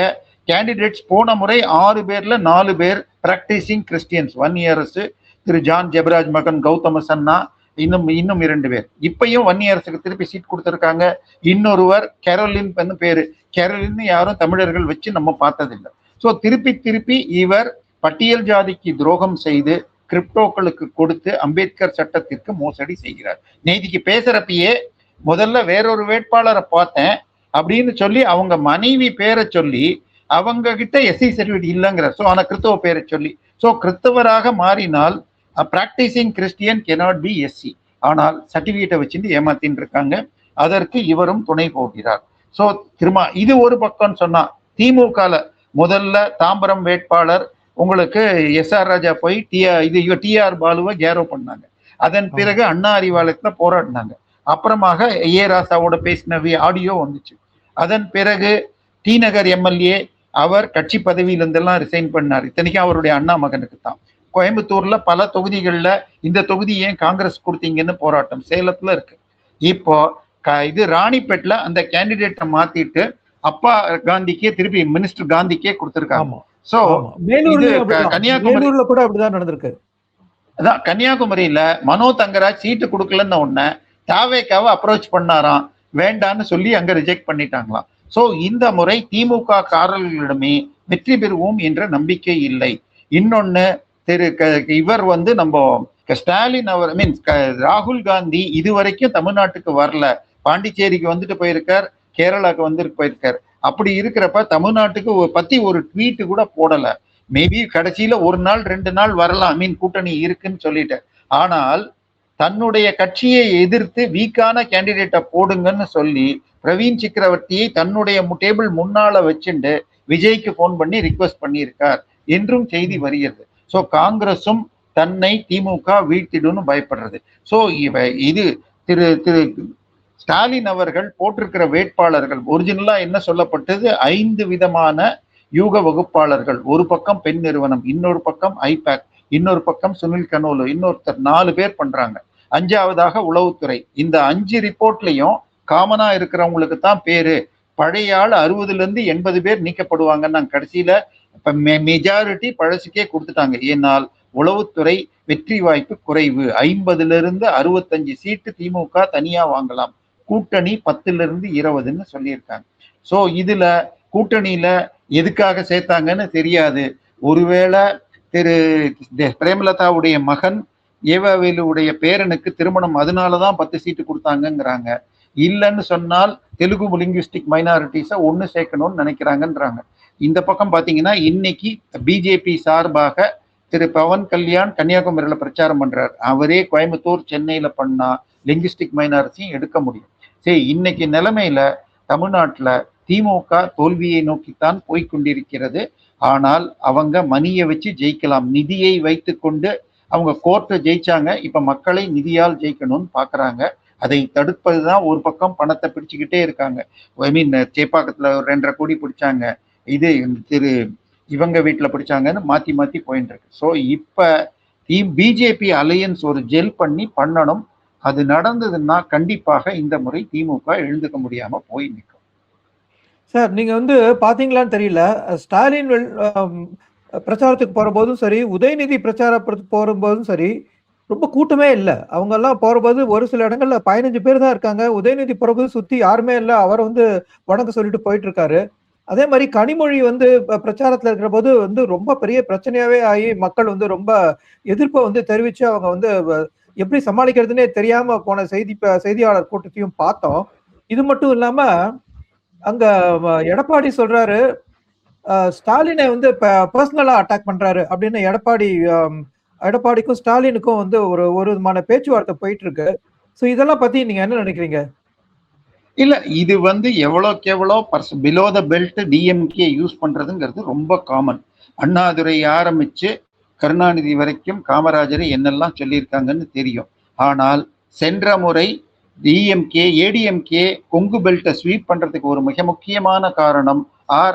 கேண்டிடேட்ஸ் போன முறை 6 பேர்ல 4 பேர் பிராக்டிசிங் கிறிஸ்டியன்ஸ். 1 இயர்ஸ் திரு ஜான் ஜெபராஜ் மகன் கௌதம சன்னா, இன்னும் 2 பேர். இப்பயும் 1 இயர்ஸுக்கு திருப்பி சீட் கொடுத்திருக்காங்க. இன்னொருவர் கேரோலின் பேரு. கேரோலின் யாரும் தமிழர்கள் வச்சு நம்ம பார்த்ததில்லை. ஸோ திருப்பி இவர் பட்டியல் ஜாதிக்கு துரோகம் செய்து கிரிப்டோக்களுக்கு கொடுத்து அம்பேத்கர் சட்டத்திற்கு மோசடி செய்கிறார். நேதிக்கு பேசுறப்பயே முதல்ல வேறொரு வேட்பாளரை பார்த்தேன் அப்படின்னு சொல்லி அவங்க மனைவி பேரை சொல்லி அவங்க கிட்ட எஸ்சி சர்டிஃபிகேட் இல்லைங்கிற. ஸோ ஆனா கிறிஸ்தவ பேரை சொல்லி, ஸோ கிறிஸ்தவராக மாறினால் practising Christian cannot be SC. ஆனால் சர்டிஃபிகேட்டை வச்சுட்டு ஏமாத்தின்னு இருக்காங்க. அதற்கு இவரும் துணை போகிறார். ஸோ இது ஒரு பக்கம் சொன்னா, திமுகல முதல்ல தாம்பரம் வேட்பாளர் உங்களுக்கு எஸ்ஆர் ராஜா போய் டிஆர் பாலுவை கேரோ பண்ணாங்க. அதன் பிறகு அண்ணா அறிவாலயத்துல போராடினாங்க. அப்புறமாக ராசாவோட பேசின ஆடியோ வந்துச்சு. அதன் பிறகு டி நகர் எம்எல்ஏ அவர் கட்சி பதவியிலிருந்தெல்லாம் ரிசைன் பண்ணார். இத்தனைக்கும் அவருடைய அண்ணா மகனுக்கு தான். கோயம்புத்தூர்ல பல தொகுதிகளில் இந்த தொகுதி ஏன் காங்கிரஸ் கொடுத்தீங்கன்னு போராட்டம் சேலத்துல இருக்கு. இப்போ இது ராணிப்பேட்ல அந்த கேண்டிடேட்டை மாத்திட்டு அப்பா காந்திக்கே திருப்பி மினிஸ்டர் காந்திக்கே கொடுத்திருக்காங்க. சோ இது கன்னியாகுமரியில கூட அப்படிதான் நடந்திருக்கு. அதான் கன்னியாகுமரியில மனோ தங்கராஜ் சீட்டு கொடுக்கலன்னு உடனே தாவேக்காவை அப்ரோச் பண்ணாராம், வேண்டான்னு சொல்லி அங்க ரிஜெக்ட் பண்ணிட்டாங்களாம். சோ இந்த முறை திமுக காரர்களிடமே வெற்றி பெறுவோம் என்ற நம்பிக்கை இல்லை. இன்னொன்னு இவர் நம்ம ஸ்டாலின் அவர் ராகுல் காந்தி இதுவரைக்கும் தமிழ்நாட்டுக்கு வரல, பாண்டிச்சேரிக்கு வந்துட்டு போயிருக்கார், கேரளாக்கு வந்து போயிருக்காரு. அப்படி இருக்கிறப்ப தமிழ்நாட்டுக்கு பத்தி ஒரு ட்வீட் கூட போடல. மேபி கடைசியில ஒரு நாள் 2 நாள் வரலாம், ஐ மீன் கூட்டணி இருக்குன்னு சொல்லிட்டு. ஆனால் தன்னுடைய கட்சியை எதிர்த்து வீக்கான கேண்டிடேட்டை போடுங்கன்னு சொல்லி பிரவீன் சக்கரவர்த்தியை தன்னுடைய டேபிள் முன்னால வச்சுண்டு விஜய்க்கு போன் பண்ணி ரிக்வெஸ்ட் பண்ணியிருக்கார் என்றும் செய்தி வருகிறது. ஸோ காங்கிரஸும் தன்னை திமுக வீழ்த்திடும்னு பயப்படுறது. ஸோ இது திரு திரு ஸ்டாலின் அவர்கள் போட்டிருக்கிற வேட்பாளர்கள் ஒரிஜினலா என்ன சொல்லப்பட்டது, 5 விதமான யூக வகுப்பாளர்கள். ஒரு பக்கம் பெண் நிறுவனம், இன்னொரு பக்கம் ஐபேக், இன்னொரு பக்கம் சுனில் கனோலு, இன்னொருத்தர், 4 பேர் பண்றாங்க. 5வதாக உளவுத்துறை. இந்த 5 ரிப்போர்ட்லயும் காமனா இருக்கிறவங்களுக்கு தான் பேரு. பழைய ஆள் 60ல இருந்து 80 பேர் நீக்கப்படுவாங்கன்னு கடைசியில இப்ப மெஜாரிட்டி பழசுக்கே கொடுத்துட்டாங்க. ஏனால் உளவுத்துறை வெற்றி வாய்ப்பு குறைவு. 50ல இருந்து 65 சீட்டு திமுக தனியா வாங்கலாம், கூட்டணி 10ல இருந்து 20ன்னு சொல்லியிருக்காங்க. ஸோ இதுல கூட்டணியில எதுக்காக சேர்த்தாங்கன்னு தெரியாது. ஒருவேளை திரு பிரேமலதாவுடைய மகன் ஏவாவேலுடைய பேரனுக்கு திருமணம், அதனாலதான் 10 சீட்டு கொடுத்தாங்கிறாங்க. இல்லைன்னு சொன்னால் தெலுங்கு லிங்குவிஸ்டிக் மைனாரிட்டிஸை ஒன்று சேர்க்கணும்னு நினைக்கிறாங்கன்றாங்க. இந்த பக்கம் பாத்தீங்கன்னா இன்னைக்கு பிஜேபி சார்பாக திரு பவன் கல்யாண் கன்னியாகுமரியில பிரச்சாரம் பண்றாரு. அவரே கோயம்புத்தூர், சென்னையில பண்ணா லிங்குவிஸ்டிக் மைனாரிட்டியும் எடுக்க முடியும். சரி, இன்னைக்கு நிலைமையில தமிழ்நாட்டுல திமுக தோல்வியை நோக்கித்தான் போய்கொண்டிருக்கிறது. ஆனால் அவங்க மணியை வச்சு ஜெயிக்கலாம். நிதியை வைத்து கொண்டு அவங்க கோர்ட்டை ஜெயிச்சாங்க. இப்ப மக்களை நிதியால் ஜெயிக்கணும்னு பாக்குறாங்க. அதை தடுப்பதுதான் ஒரு பக்கம் பணத்தை பிடிச்சுக்கிட்டே இருக்காங்க. ஐ மீன் சேப்பாக்கத்துல 2.5 கோடி பிடிச்சாங்க, இது திரு இவங்க வீட்டுல பிடிச்சாங்கன்னு மாத்தி மாத்தி போயிட்டு இருக்கு. ஸோ இப்ப பிஜேபி அலையன்ஸ் ஒரு ஜெல் பண்ணணும். அது நடந்ததுன்னா கண்டிப்பாக இந்த முறை திமுக எழுந்துக்க முடியாம போய் நிற்கும். சார், நீங்க வந்து பாத்தீங்களான்னு தெரியல, ஸ்டாலின் பிரச்சாரத்துக்கு போறபோதும் சரி, உதயநிதி பிரச்சாரத்துக்கு போறபோதும் சரி, ரொம்ப கூட்டமே இல்லை. அவங்க எல்லாம் போறபோது ஒரு சில இடங்கள்ல 15 பேர் தான் இருக்காங்க. உதயநிதி போறபோது சுத்தி யாருமே இல்லை. அவர் வந்து வணக்க சொல்லிட்டு போயிட்டு இருக்காரு. அதே மாதிரி கனிமொழி வந்து பிரச்சாரத்துல இருக்கிற போது வந்து ரொம்ப பெரிய பிரச்சனையாவே ஆகி மக்கள் வந்து ரொம்ப எதிர்ப்பை வந்து தெரிவிச்சு அவங்க வந்து எப்படி சமாளிக்கிறதுனே தெரியாம போன செய்தியாளர் கூட்டத்தையும் பார்த்தோம். இது மட்டும் இல்லாம அங்க எடப்பாடி சொல்றாரு, ஸ்டாலினை வந்து பர்சனலா அட்டாக் பண்றாரு அப்படின்னு எடப்பாடிக்கும் ஸ்டாலினுக்கும் வந்து ஒரு விதமான பேச்சுவார்த்தை போயிட்டு இருக்கு. சோ இதெல்லாம் பத்தி நீங்க என்ன நினைக்கிறீங்க? இல்ல, இது வந்து எவ்வளோக்கு எவ்வளோ below the belt DMK use பண்றதுங்கிறது ரொம்ப காமன். அண்ணாதுரை ஆரம்பிச்சு கருணாநிதி வரைக்கும் காமராஜர் என்னெல்லாம் சொல்லியிருக்காங்கன்னு தெரியும். ஆனால் சென்ற முறை டிஎம்கே ஏடிஎம்கே கொங்கு பெல்ட்டை ஸ்வீப் பண்றதுக்கு ஒரு மிக முக்கியமான காரணம்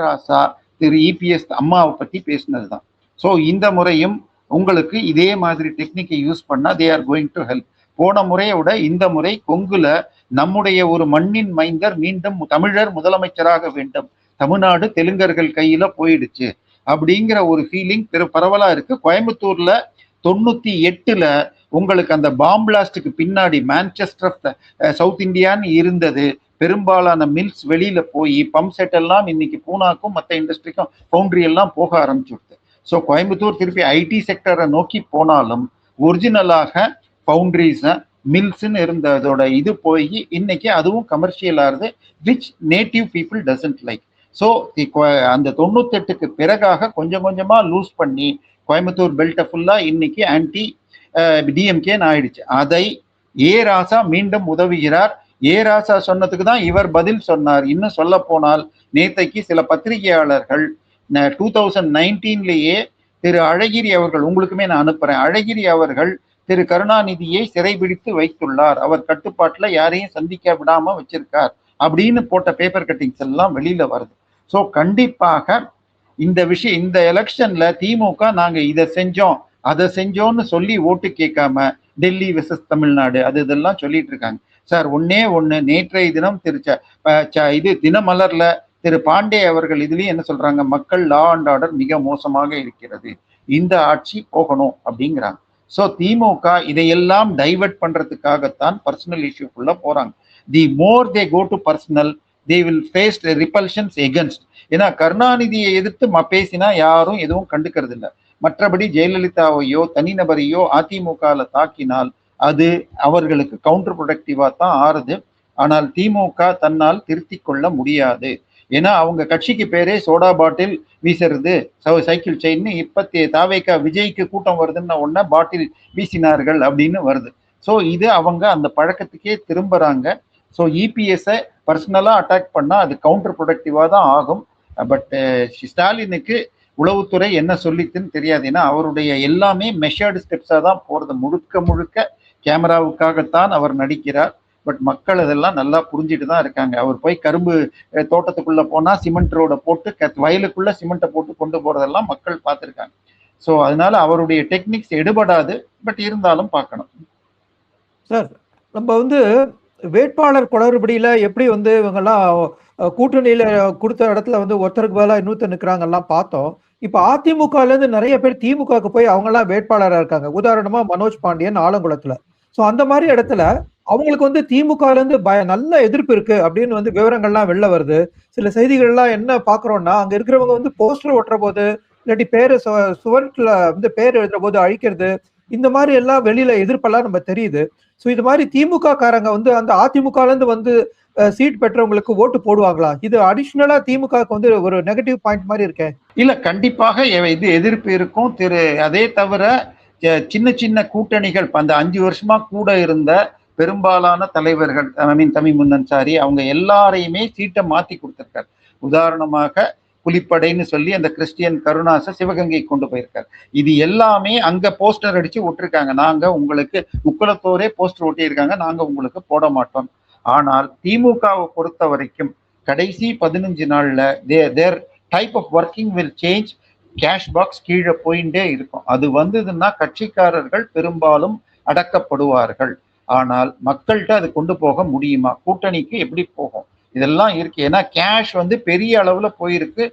ராசா, திரு இபிஎஸ் அம்மாவை பத்தி பேசினதுதான். ஸோ இந்த முறையும் உங்களுக்கு இதே மாதிரி டெக்னிக்கை யூஸ் பண்ணா they are going to help. போன முறையை விட இந்த முறை கொங்குல நம்முடைய ஒரு மண்ணின் மைந்தர் மீண்டும் தமிழர் முதலமைச்சராக வேண்டும், தமிழ்நாடு தெலுங்கர்கள் கையில போயிடுச்சு அப்படிங்கிற ஒரு ஃபீலிங் பரவலா இருக்கு. கோயம்புத்தூர்ல 98ல உங்களுக்கு அந்த பாம் பிளாஸ்டுக்கு பின்னாடி மான்செஸ்டர் சவுத் இந்தியான்னு இருந்தது. பெரும்பாலான மில்ஸ் வெளியில போய் பம்ப் செட் எல்லாம் இன்னைக்கு பூனாக்கும் மற்ற இண்டஸ்ட்ரிக்கும் ஃபவுண்டரி எல்லாம் போக ஆரம்பிச்சுடுது. ஸோ கோயம்புத்தூர் திருப்பி ஐடி செக்டரை நோக்கி போனாலும் ஒரிஜினலாக ஃபவுண்டரிஸ் மில்ஸ்ன்னு இருந்ததோட இது போய் இன்னைக்கு அதுவும் கமர்ஷியல் ஆகுது, which native people doesn't like. So அந்த 98க்கு பிறகாக கொஞ்சம் கொஞ்சமா லூஸ் பண்ணி கோயம்புத்தூர் பெல்ட்டை ஃபுல்லா இன்னைக்கு ஆன்டி டிஎம்கேன்னு ஆயிடுச்சு. அதை ராசா மீண்டும் உதவுகிறார். ராசா சொன்னதுக்கு தான் இவர் பதில் சொன்னார். இன்னும் சொல்ல போனால் நேத்தைக்கு சில பத்திரிகையாளர்கள் 2019 திரு அழகிரி அவர்கள், உங்களுக்குமே நான் அனுப்புறேன், அழகிரி அவர்கள் திரு கருணாநிதியை சிறைபிடித்து வைத்துள்ளார், அவர் கட்டுப்பாட்டுல யாரையும் சந்திக்க விடாம வச்சிருக்கார் அப்படின்னு போட்ட பேப்பர் கட்டிங்ஸ் எல்லாம் வெளியில வருது. ஸோ கண்டிப்பாக இந்த விஷயம், இந்த எலெக்ஷன்ல திமுக நாங்க இதை செஞ்சோம் அதை செஞ்சோம்னு சொல்லி ஓட்டு கேட்காம டெல்லி வெர்சஸ் தமிழ்நாடு இதெல்லாம் சொல்லிட்டு இருக்காங்க. சார், ஒண்ணு நேற்றைய தினம் இது தினமலர்ல திரு பாண்டே அவர்கள் இதுலயும் என்ன சொல்றாங்க, மக்கள் லா அண்ட் ஆர்டர் மிக மோசமாக இருக்கிறது, இந்த ஆட்சி போகணும் அப்படிங்கிறாங்க. ஸோ திமுக இதையெல்லாம் டைவர்ட் பண்றதுக்காகத்தான் பர்சனல் இஷ்யூக்குள்ள போறாங்க. The more they go to personal, they will face repulsions against. ஏன்னா கருணாநிதியை எதிர்த்து பேசினா யாரும் எதுவும் கண்டுக்கிறது இல்லை. மற்றபடி ஜெயலலிதாவையோ தனிநபரையோ அதிமுகவில் தாக்கினால் அது அவர்களுக்கு கவுண்டர் ப்ரொடக்டிவா தான் ஆறுது. ஆனால் திமுக தன்னால் திருத்திக் கொள்ள முடியாது. ஏன்னா அவங்க கட்சிக்கு பேரே சோடா பாட்டில் வீசுறது, சைக்கிள் செயின். இப்ப தாவேக்கா விஜய்க்கு கூட்டம் வருதுன்னு உடனே பாட்டில் வீசினார்கள் அப்படின்னு வருது. ஸோ இது அவங்க அந்த பழக்கத்துக்கே திரும்புறாங்க. ஸோ இபிஎஸ்ஸை பர்சனலா அட்டாக் பண்ணா அது கவுண்டர் ப்ரொடக்டிவா தான் ஆகும். பட் ஸ்டாலினுக்கு உளவுத்துறை என்ன சொல்லித்துன்னு தெரியாது. ஏன்னா அவருடைய எல்லாமே மெஷர்டு ஸ்டெப்ஸா தான் போறது. முழுக்க முழுக்க கேமராவுக்காகத்தான் அவர் நடிக்கிறார். பட் மக்கள் அதெல்லாம் நல்லா புரிஞ்சுட்டு தான் இருக்காங்க. அவர் போய் கரும்பு தோட்டத்துக்குள்ள போனா சிமெண்ட் ரோட போட்டு வயலுக்குள்ள சிமெண்ட்டை போட்டு கொண்டு போறதெல்லாம் மக்கள் பார்த்துருக்காங்க. ஸோ அதனால அவருடைய டெக்னிக்ஸ் எடுபடாது. பட் இருந்தாலும் பார்க்கணும். சார், நம்ம வந்து வேட்பாளர் குளறுபடியில எப்படி வந்து இவங்கெல்லாம் கூட்டணியில கொடுத்த இடத்துல வந்து ஒருத்தருக்கு பதிலா இன்னொருத்தர் நிக்கிறாங்கலாம் பார்த்தோம். இப்ப அதிமுகல இருந்து நிறைய பேர் திமுகவுக்கு போய் அவங்க எல்லாம் வேட்பாளரா இருக்காங்க. உதாரணமா மனோஜ் பாண்டியன் ஆலங்குளத்துல. சோ அந்த மாதிரி இடத்துல அவங்களுக்கு வந்து திமுகல இருந்து நல்ல எதிர்ப்பு இருக்கு அப்படின்னு வந்து விவரங்கள்லாம் வெளில வருது. சில செய்திகள்லாம் என்ன பாக்குறோம்னா, அங்க இருக்கிறவங்க வந்து போஸ்டர் ஒட்டுற போது, இல்லாட்டி பேரு சுவர்ல வந்து பேர் எழுதுற போது அழிக்கிறது, இந்த மாதிரி எல்லாம் வெளியில எதிர்ப்பெல்லாம் நம்ம தெரியுது. சோ இது மாதிரி திமுக காரங்க வந்து அந்த அதிமுகல இருந்து வந்து சீட் பெற்றவங்களுக்கு ஓட்டு போடுவாங்களா? இது அடிஷனலா திமுகவுக்கு வந்து ஒரு நெகட்டிவ் பாயிண்ட் மாதிரி இருக்கே. இல்ல, கண்டிப்பாக இது எதிர்ப்பு இருக்கும். அதே தவிர சின்ன சின்ன கூட்டணிகள் அந்த 5 வருஷமா கூட இருந்த பெரும்பாலான தலைவர்கள், தமிமுன் அன்சாரி, அவங்க எல்லாரையுமே சீட்டை மாத்தி கொடுத்திருக்காரு. உதாரணமாக புலிப்படைன்னு சொல்லி அந்த கிறிஸ்டியன் கருணாச சிவகங்கை கொண்டு போயிருக்காரு. இது எல்லாமே அங்க போஸ்டர் அடிச்சு விட்டுருக்காங்க. நாங்க உங்களுக்கு முக்குளத்தோரே போஸ்டர் ஒட்டியிருக்காங்க, நாங்க உங்களுக்கு போட மாட்டோம். ஆனால் திமுகவை பொறுத்த வரைக்கும் கடைசி 15 நாள்ல their type of working will change. Cash box கீழே போயிட்டே இருக்கும். அது வந்ததுன்னா கட்சிக்காரர்கள் பெரும்பாலும் அடக்கப்படுவார்கள். ஆனால் மக்கள்கிட்ட அது கொண்டு போக முடியுமா? கூட்டணிக்கு எப்படி போகும்? இதெல்லாம் இருக்கு. ஏன்னா கேஷ் வந்து பெரிய அளவுல போயிருக்கு.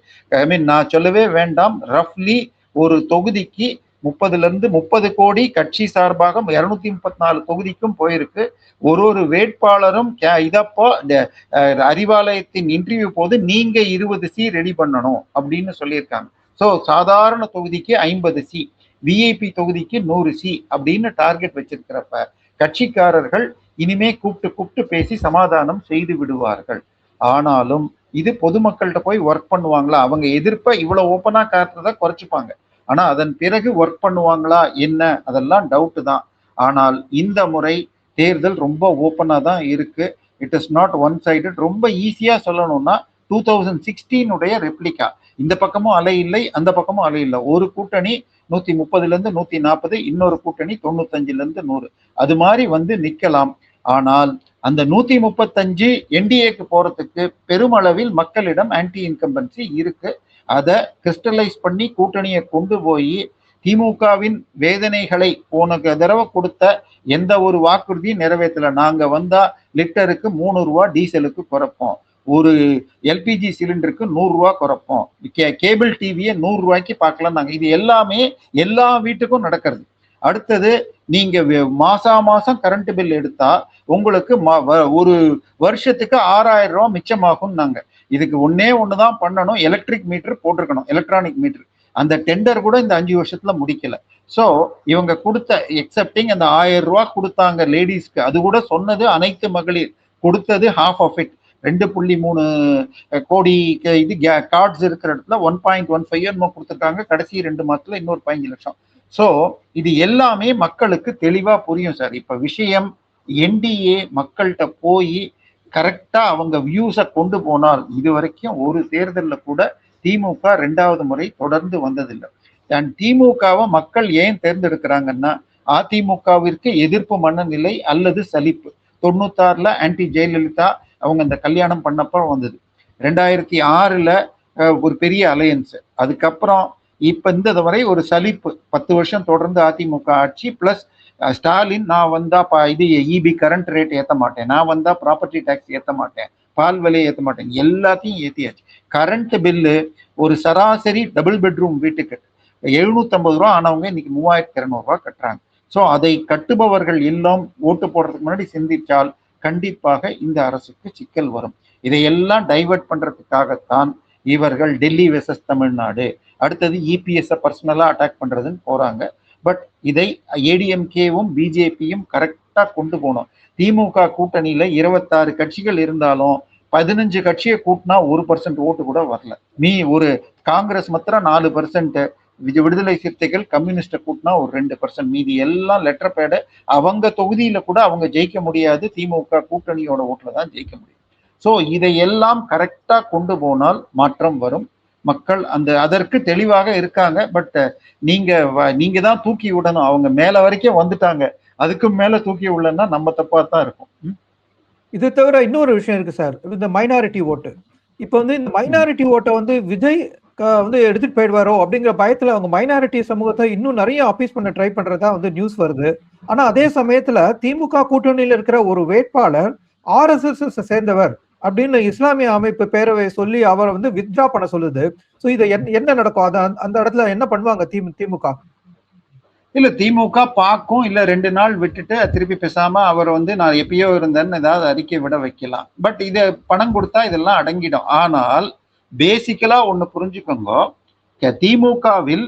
நான் சொல்லவே வேண்டாம். ரஃப்லி ஒரு தொகுதிக்கு 30 கோடி கட்சி சார்பாக 234 தொகுதிக்கும் போயிருக்கு. ஒரு வேட்பாளரும் இதப்போ அறிவாலயத்தின் இன்டர்வியூ போது நீங்க 20 சி ரெடி பண்ணணும் அப்படின்னு சொல்லியிருக்காங்க. ஸோ சாதாரண தொகுதிக்கு 50 சி, விஐபி தொகுதிக்கு 100 சி அப்படின்னு டார்கெட் வச்சிருக்கிறப்ப கட்சிக்காரர்கள் இனிமே கூப்பிட்டு பேசி சமாதானம் செய்து விடுவார்கள். ஆனாலும் இது பொதுமக்கள்கிட்ட போய் ஒர்க் பண்ணுவாங்களா? அவங்க எதிர்ப்பை இவ்வளவு ஓப்பனா காட்டுறத குறைச்சிப்பாங்க. ஆனா அதன் பிறகு ஒர்க் பண்ணுவாங்களா என்ன, அதெல்லாம் டவுட் தான். ஆனால் இந்த முறை தேர்தல் ரொம்ப ஓப்பனா தான் இருக்கு. It is not one sided. ரொம்ப ஈஸியா சொல்லணும்னா 2016 ரெப்ளிகா. இந்த பக்கமும் அலை இல்லை, அந்த பக்கமும் அலை இல்லை. ஒரு கூட்டணி 130 140, இன்னொரு கூட்டணி 95 100. அது மாதிரி வந்து நிக்கலாம். ஆனால் அந்த 135 என்டிஏக்கு போறதுக்கு பெருமளவில் மக்களிடம் ஆன்டி இன்கம்பன்சி இருக்கு. அதை கிறிஸ்டலைஸ் பண்ணி கூட்டணியை கொண்டு போய் திமுகவின் வேதனைகளை போன தடவை கொடுத்த எந்த ஒரு வாக்குறுதியும் நிறைவேற்றல. நாங்க வந்தா லிட்டருக்கு 3 ரூபா டீசலுக்கு குறைப்போம், ஒரு எல்பிஜி சிலிண்டருக்கு 100 ரூபா குறைப்போம், கேபிள் டிவியை 100 ரூபாய்க்கு பார்க்கலாம். நாங்க இது எல்லாமே எல்லா வீட்டுக்கும் நடக்கிறது. அடுத்தது நீங்க மாசம் கரண்ட் பில் எடுத்தா உங்களுக்கு ஒரு வருஷத்துக்கு 6000 ரூபாய் மிச்சமாகும். நாங்க இதுக்கு ஒண்ணுதான் பண்ணணும், எலக்ட்ரிக் மீட்டர் போட்டிருக்கணும், எலக்ட்ரானிக் மீட்டர். அந்த டெண்டர் கூட இந்த 5 வருஷத்துல முடிக்கல. ஸோ இவங்க கொடுத்த எக்ஸப்டிங் அந்த 1000 ரூபாய் கொடுத்தாங்க லேடிஸ்க்கு, அது கூட சொன்னது அனைத்து மகளிர், கொடுத்தது ஹாஃப் ஆஃப் இட். 2.3 கோடி இது கார்ட்ஸ் இருக்கிற இடத்துல 1.15 கொடுத்துருக்காங்க. கடைசி 2 மாசத்துல இன்னொரு 15 லட்சம். ஸோ இது எல்லாமே மக்களுக்கு தெளிவா புரியும் சார். இப்ப விஷயம் என்டிஏ மக்கள்கிட்ட போய் கரெக்டா அவங்க வியூஸை கொண்டு போனால், இது வரைக்கும் ஒரு தேர்தலில் கூட திமுக 2வது முறை தொடர்ந்து வந்ததில்லை. அண்ட் திமுகவை மக்கள் ஏன் தேர்ந்தெடுக்கிறாங்கன்னா, அதிமுகவிற்கு எதிர்ப்பு மனநிலை அல்லது சலிப்பு. 96 ஆன்டி ஜெயலலிதா அவங்க இந்த கல்யாணம் பண்ணப்ப வந்தது. 2006 ஒரு பெரிய அலையன்ஸ். அதுக்கப்புறம் இப்ப இந்த வரை ஒரு சலிப்பு. 10 வருஷம் தொடர்ந்து அதிமுக ஆட்சி. பிளஸ் ஸ்டாலின், நான் வந்தா இது இபி கரண்ட் ரேட் ஏற்ற மாட்டேன், நான் வந்தா ப்ராப்பர்ட்டி டேக்ஸ் ஏற்ற மாட்டேன், பால் விலையை ஏற்ற மாட்டேன், எல்லாத்தையும் ஏற்றியாச்சு. கரண்ட் பில்லு ஒரு சராசரி டபுள் பெட்ரூம் வீட்டுக்கு 750 ரூபா ஆனவங்க இன்னைக்கு 3200 ரூபாய் கட்டுறாங்க. ஸோ அதை கட்டுபவர்கள் எல்லாம் ஓட்டு போடுறதுக்கு முன்னாடி சிந்திச்சால் கண்டிப்பாக இந்த அரசுக்கு சிக்கல் வரும். இதையெல்லாம் டைவர்ட் பண்றதுக்காகத்தான் இவர்கள் டெல்லி வெர்சஸ் தமிழ்நாடு, அடுத்தது இபிஎஸ் பர்சனலா அட்டாக் பண்றதுன்னு போறாங்க. பட் இதை ஏடிஎம்கேவும் பிஜேபியும் கரெக்டா கரெக்டா கொண்டு போகணும். திமுக கூட்டணியில 26 கட்சிகள் இருந்தாலும் 15 கட்சியை கூட்டினா 1% ஓட்டு கூட வரல. நீ ஒரு காங்கிரஸ் மாத்திரம் 4%, விடுதலை சிறுத்தைகள் கம்யூனிஸ்ட கூட்டினா ஒரு 2%, மீதி எல்லாம் லெட்டர் பேடு. அவங்க தொகுதியில கூட அவங்க ஜெயிக்க முடியாது, திமுக கூட்டணியோட ஓட்டுல தான் ஜெயிக்க முடியும். ஸோ இதையெல்லாம் கரெக்டா கொண்டு போனால் மாற்றம் வரும். மக்கள் அதற்கு தெளிவாக இருக்காங்க. பட் நீங்க தான் தூக்கி விடணும். அவங்க மேல வரைக்கும் வந்துட்டாங்க, அதுக்கு மேல தூக்கி விடலன்னா நம்ம தப்பா தான் இருக்கும். இது தவிர இன்னொரு விஷயம் இருக்கு சார், இந்த மைனாரிட்டி ஓட்டு. இப்போ வந்து இந்த மைனாரிட்டி ஓட்டை வந்து விஜய் வந்து எடுத்துட்டு போயிடுவாரோ அப்படிங்கிற பயத்துல அவங்க மைனாரிட்டி சமூகத்தை இன்னும் நிறைய அப்பீஸ் பண்ண ட்ரை பண்றதா வந்து நியூஸ் வருது. ஆனா அதே சமயத்துல திமுக கூட்டணியில இருக்கிற ஒரு வேட்பாளர் RSS சேர்ந்தவர் அப்படின்னு இஸ்லாமிய அமைப்பு பேரவை சொல்லி அவரை வந்து வித்ட்ரா பண்ண சொல்லுது. ஸோ இதை என்ன நடக்கும்? அந்த இடத்துல என்ன பண்ணுவாங்க திமுக? இல்ல, திமுக பார்க்கும், இல்ல 2 நாள் விட்டுட்டு திருப்பி பேசாம அவர் வந்து நான் எப்பயோ இருந்தேன்னு ஏதாவது அறிக்கை விட வைக்கலாம். பட் இதை பணம் கொடுத்தா இதெல்லாம் அடங்கிடும். ஆனால் பேசிக்கலா ஒண்ணு புரிஞ்சுக்கோங்க, திமுகவில்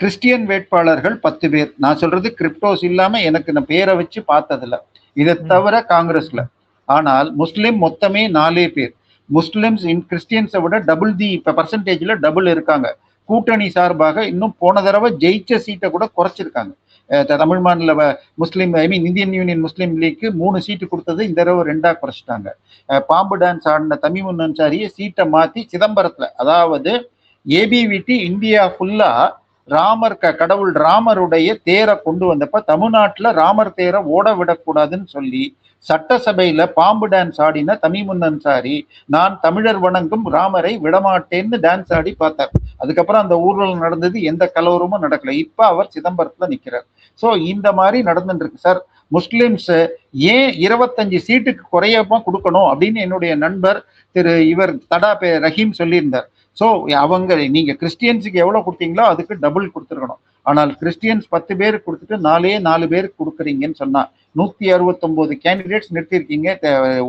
கிறிஸ்டியன் வேட்பாளர்கள் 10 பேர். நான் சொல்றது கிரிப்டோஸ் இல்லாம எனக்கு நான் பேரை வச்சு பார்த்ததுல. இதை தவிர காங்கிரஸ்ல. ஆனால் முஸ்லிம் மொத்தமே 4 பேர். முஸ்லிம்ஸ் கிறிஸ்டியன்ஸை விட டபுள் பர்சன்டேஜ்ல டபுள் இருக்காங்க. கூட்டணி சார்பாக இன்னும் போன தடவை ஜெயிச்ச சீட்டை கூட குறைச்சிருக்காங்க. தமிழ் மாநில முஸ்லீம் இந்தியன் யூனியன் முஸ்லீம் லீக்கு 3 சீட்டு கொடுத்தது இந்த தடவை 2ஆ குறைச்சிட்டாங்க. பாம்பு டான்ஸ் ஆடின தமிமுன் அன்சாரியை சீட்டை மாத்தி சிதம்பரத்துல, அதாவது ஏபிவிடி இந்தியா ஃபுல்லா கடவுள் ராமருடைய தேரை கொண்டு வந்தப்ப தமிழ்நாட்டுல ராமர் தேரை ஓட விடக்கூடாதுன்னு சொல்லி சட்டசபையில பாம்பு டான்ஸ் ஆடின தமிமுன் அன்சாரி நான் தமிழர் வணங்கும் ராமரை விடமாட்டேன்னு டான்ஸ் ஆடி பார்த்தார். அதுக்கப்புறம் அந்த ஊர்வலம் நடந்தது, எந்த கலவரமும் நடக்கல. இப்ப அவர் சிதம்பரத்துல நிக்கிறார். சோ இந்த மாதிரி நடந்துட்டு இருக்கு சார். முஸ்லிம்ஸ் ஏன் 25 சீட்டுக்கு குறையமா கொடுக்கணும் அப்படின்னு என்னுடைய நண்பர் இவர் தடா ரஹீம் சொல்லியிருந்தார். ஸோ அவங்க நீங்க கிறிஸ்டியன்ஸுக்கு எவ்வளவு கொடுத்தீங்களோ அதுக்கு டபுள் கொடுத்துருக்கணும். ஆனால் கிறிஸ்டியன்ஸ் 10 பேருக்கு கொடுத்துட்டு 4 பேருக்கு கொடுக்குறீங்கன்னு சொன்னா 169 கேண்டிடேட்ஸ் நிறுத்திருக்கீங்க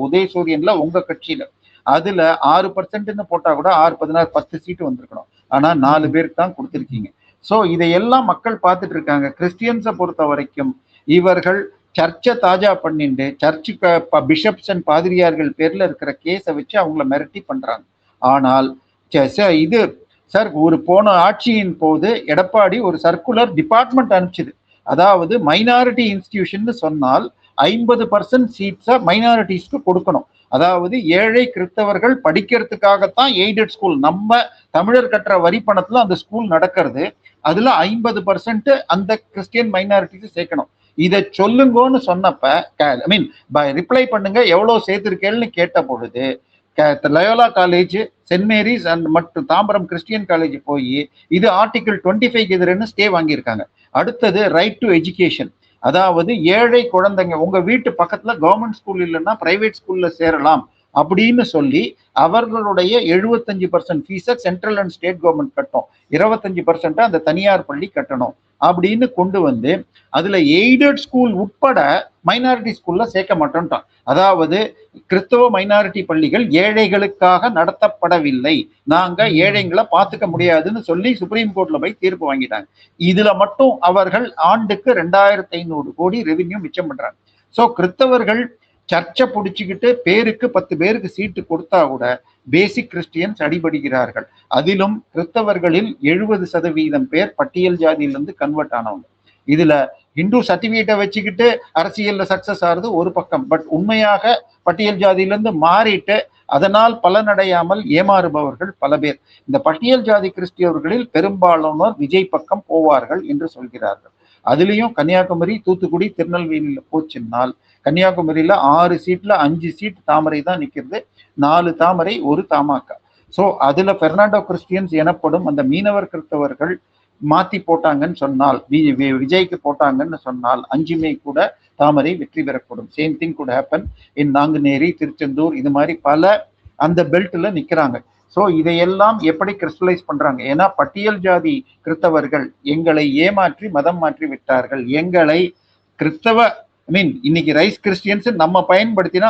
உதயசூரியன்ல உங்க கட்சியில. அதுல 6% போட்டா கூட 6, 16, 10 சீட்டு வந்திருக்கணும். ஆனா 4 பேருக்கு தான் கொடுத்துருக்கீங்க. ஸோ இதையெல்லாம் மக்கள் பார்த்துட்டு இருக்காங்க. கிறிஸ்டியன்ஸை பொறுத்த வரைக்கும் இவர்கள் சர்ச்சை தாஜா பண்ணிட்டு சர்ச்சுக்கு பிஷப்ஸ் அண்ட் பாதிரியார்கள் பேர்ல இருக்கிற கேஸை வச்சு அவங்கள மிரட்டி பண்றாங்க. ஆனால் இது சார், ஒரு போன ஆட்சியின் போது எடப்பாடி ஒரு சர்க்குலர் டிபார்ட்மெண்ட் அனுப்பிச்சது. அதாவது மைனாரிட்டி இன்ஸ்டிடியூஷன் சொன்னால் 50% சீட்ஸை மைனாரிட்டிஸ்க்கு கொடுக்கணும். அதாவது ஏழை கிறிஸ்தவர்கள் படிக்கிறதுக்காகத்தான் எய்டட் ஸ்கூல், நம்ம தமிழர் கட்டுற வரி பணத்துல அந்த ஸ்கூல் நடக்கிறது. அதுல 50% அந்த கிறிஸ்டியன் மைனாரிட்டிஸ் சேர்க்கணும். இதை சொல்லுங்கன்னு சொன்னப்ப ரிப்ளை பண்ணுங்க எவ்வளவு சேர்த்திருக்கேன்னு கேட்ட பொழுது Loyola college, St Mary's and மற்றும் தாம்பரம் கிறிஸ்டியன் காலேஜ் போய் இது ஆர்டிகிள் 25 எதிர்ன்னு ஸ்டே வாங்கியிருக்காங்க. அடுத்தது ரைட் டு எஜுகேஷன், அதாவது ஏழை குழந்தைங்க உங்க வீட்டு பக்கத்துல கவர்மெண்ட் ஸ்கூல் இல்லைன்னா பிரைவேட் ஸ்கூல்ல சேரலாம் அப்படின்னு சொல்லி அவர்களுடைய 75% ஃபீஸை சென்ட்ரல் அண்ட் ஸ்டேட் கவர்மெண்ட் கட்டும், 25% அந்த தனியார் பள்ளி கட்டணும் அப்படின்னு கொண்டு வந்து அதுல எய்டட் ஸ்கூல் உட்பட மைனாரிட்டி ஸ்கூல்ல சேர்க்க மாட்டோம்ட்டான். அதாவது கிறிஸ்தவ மைனாரிட்டி பள்ளிகள் ஏழைகளுக்காக நடத்தப்படவில்லை, நாங்க ஏழைங்களை பார்த்துக்க முடியாதுன்னு சொல்லி சுப்ரீம் கோர்ட்ல போய் தீர்ப்பு வாங்கிட்டாங்க. இதுல மட்டும் அவர்கள் ஆண்டுக்கு 2500 கோடி ரெவின்யூ மிச்சம் பண்றாங்க. ஸோ கிறிஸ்தவர்கள் சர்ச்சை பிடிச்சிக்கிட்டு பேருக்கு 10 பேருக்கு சீட்டு கொடுத்தா கூட பேசிக் கிறிஸ்டியன்ஸ் அடிபடுகிறார்கள். அதிலும் கிறிஸ்தவர்களில் 70% பேர் பட்டியல் ஜாதியிலிருந்து கன்வெர்ட் ஆனவங்க. இதுல இந்து சர்டிபிகேட்டை வச்சுக்கிட்டு அரசியல்ல சக்சஸ் ஆகுறது ஒரு பக்கம், பட் உண்மையாக பட்டியல் ஜாதியிலிருந்து மாறிட்டு அதனால் பலனடையாமல் ஏமாறுபவர்கள் பல பேர். இந்த பட்டியல் ஜாதி கிறிஸ்டியவர்களில் பெரும்பாலானோர் விஜய் பக்கம் போவார்கள் என்று சொல்கிறார்கள். அதுலயும் கன்னியாகுமரி, தூத்துக்குடி, திருநெல்வேலியில போச்சுன்னால் கன்னியாகுமரியில 6 சீட்ல 5 சீட் தாமரை தான் நிக்கிறது, 4 தாமரை 1 தமாக. ஸோ அதுல பெர்னாண்டோ கிறிஸ்டியன்ஸ் எனப்படும் அந்த மீனவர் கிறிஸ்தவர்கள் மாத்தி போட்டாங்கன்னு சொன்னால், விஜய்க்கு போட்டாங்கன்னு சொன்னால் 5மே கூட தாமரை வெற்றி பெறக்கூடும். Same thing could happen in Nanguneri, Tiruchendur, இது மாதிரி பல அந்த பெல்ட்ல நிக்கிறாங்க. ஸோ இதையெல்லாம் எப்படி கிறிஸ்டலைஸ் பண்றாங்க? ஏன்னா பட்டியல் ஜாதி கிறிஸ்தவர்கள் எங்களை ஏமாற்றி மதம் மாற்றி விட்டார்கள். எங்களை கிறிஸ்தவ இன்னைக்கு ரைஸ் கிறிஸ்டியன்ஸ் நம்ம பயன்படுத்தினா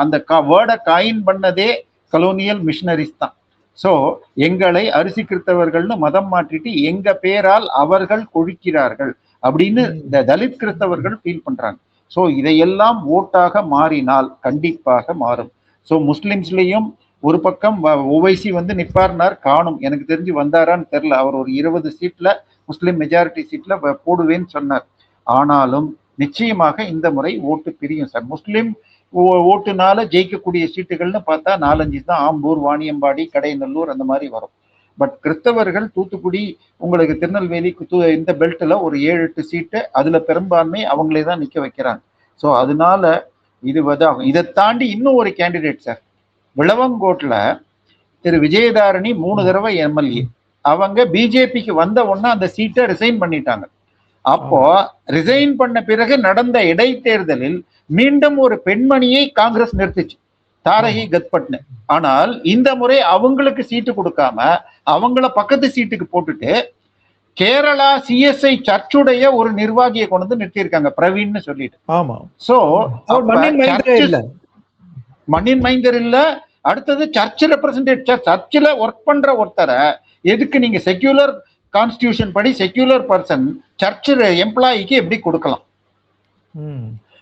அந்த வேர்டை காயின் பண்ணதே கலோனியல் மிஷனரிஸ் தான். ஸோ எங்களை அரிசி கிறிஸ்தவர்கள்னு மதம் மாற்றிட்டு எங்க பேரால் அவர்கள் கொழிக்கிறார்கள் அப்படின்னு இந்த தலித் கிறிஸ்தவர்கள் ஃபீல் பண்றாங்க. ஸோ இதையெல்லாம் ஓட்டாக மாறினால் கண்டிப்பாக மாறும். ஸோ முஸ்லிம்ஸ்லயும் ஒரு பக்கம் ஓவைசி வந்து நிப்பார்னார், காணும். எனக்கு தெரிஞ்சு வந்தாரான்னு தெரியல. அவர் ஒரு 20 சீட்ல முஸ்லிம் மெஜாரிட்டி சீட்ல போடுவேன்னு சொன்னார். ஆனாலும் நிச்சயமாக இந்த முறை ஓட்டு பிரியும் சார். முஸ்லிம் ஓட்டுனால ஜெயிக்கக்கூடிய சீட்டுகள்னு பார்த்தா 4-5 தான். ஆம்பூர், வாணியம்பாடி, கடையநல்லூர் அந்த மாதிரி வரும். பட் கிறிஸ்தவர்கள் தூத்துக்குடி, உங்களுக்கு திருநெல்வேலி, இந்த பெல்ட்ல ஒரு 7-8 சீட்டு, அதுல பெரும்பான்மை அவங்களே தான் நிக்க வைக்கிறாங்க. ஸோ அதனால இது வந்து இதை தாண்டி இன்னும் ஒரு கேண்டிடேட் சார், விளவங்கோட்ல திரு விஜயதாரணி 3 தடவை எம்எல்ஏ. அவங்க பிஜேபிக்கு வந்த உடனே அந்த சீட்டை ரிசைன் பண்ணிட்டாங்க. அப்போ ரிசைன் பண்ண பிறகு நடந்த இடைத்தேர்தலில் மீண்டும் ஒரு பெண்மணியை காங்கிரஸ் நிறுத்துச்சு, தாரகி கத்பட்னு. ஆனால் இந்த முறை அவங்களுக்கு சீட்டு கொடுக்காம அவங்கள பக்கத்து சீட்டுக்கு போட்டுட்டு கேரளா சிஎஸ்ஐ சர்ச்சுடைய ஒரு நிர்வாகியை கொண்டு வந்து நிறுத்தியிருக்காங்க, பிரவீன் சொல்லிட்டு. சோ மண்ணின் மைந்தர் இல்ல. அடுத்தது சர்ச் ரெப்ரசன்டேட்டிவ், சர்ச்சில் ஒர்க் பண்ற ஒருத்தரை எதுக்கு நீங்க செக்யூலர் கான்ஸ்டிடியூஷன் படி செக்யூலர் பர்சன் சர்ச் எம்ப்ளாயிக்கு எப்படி கொடுக்கலாம்?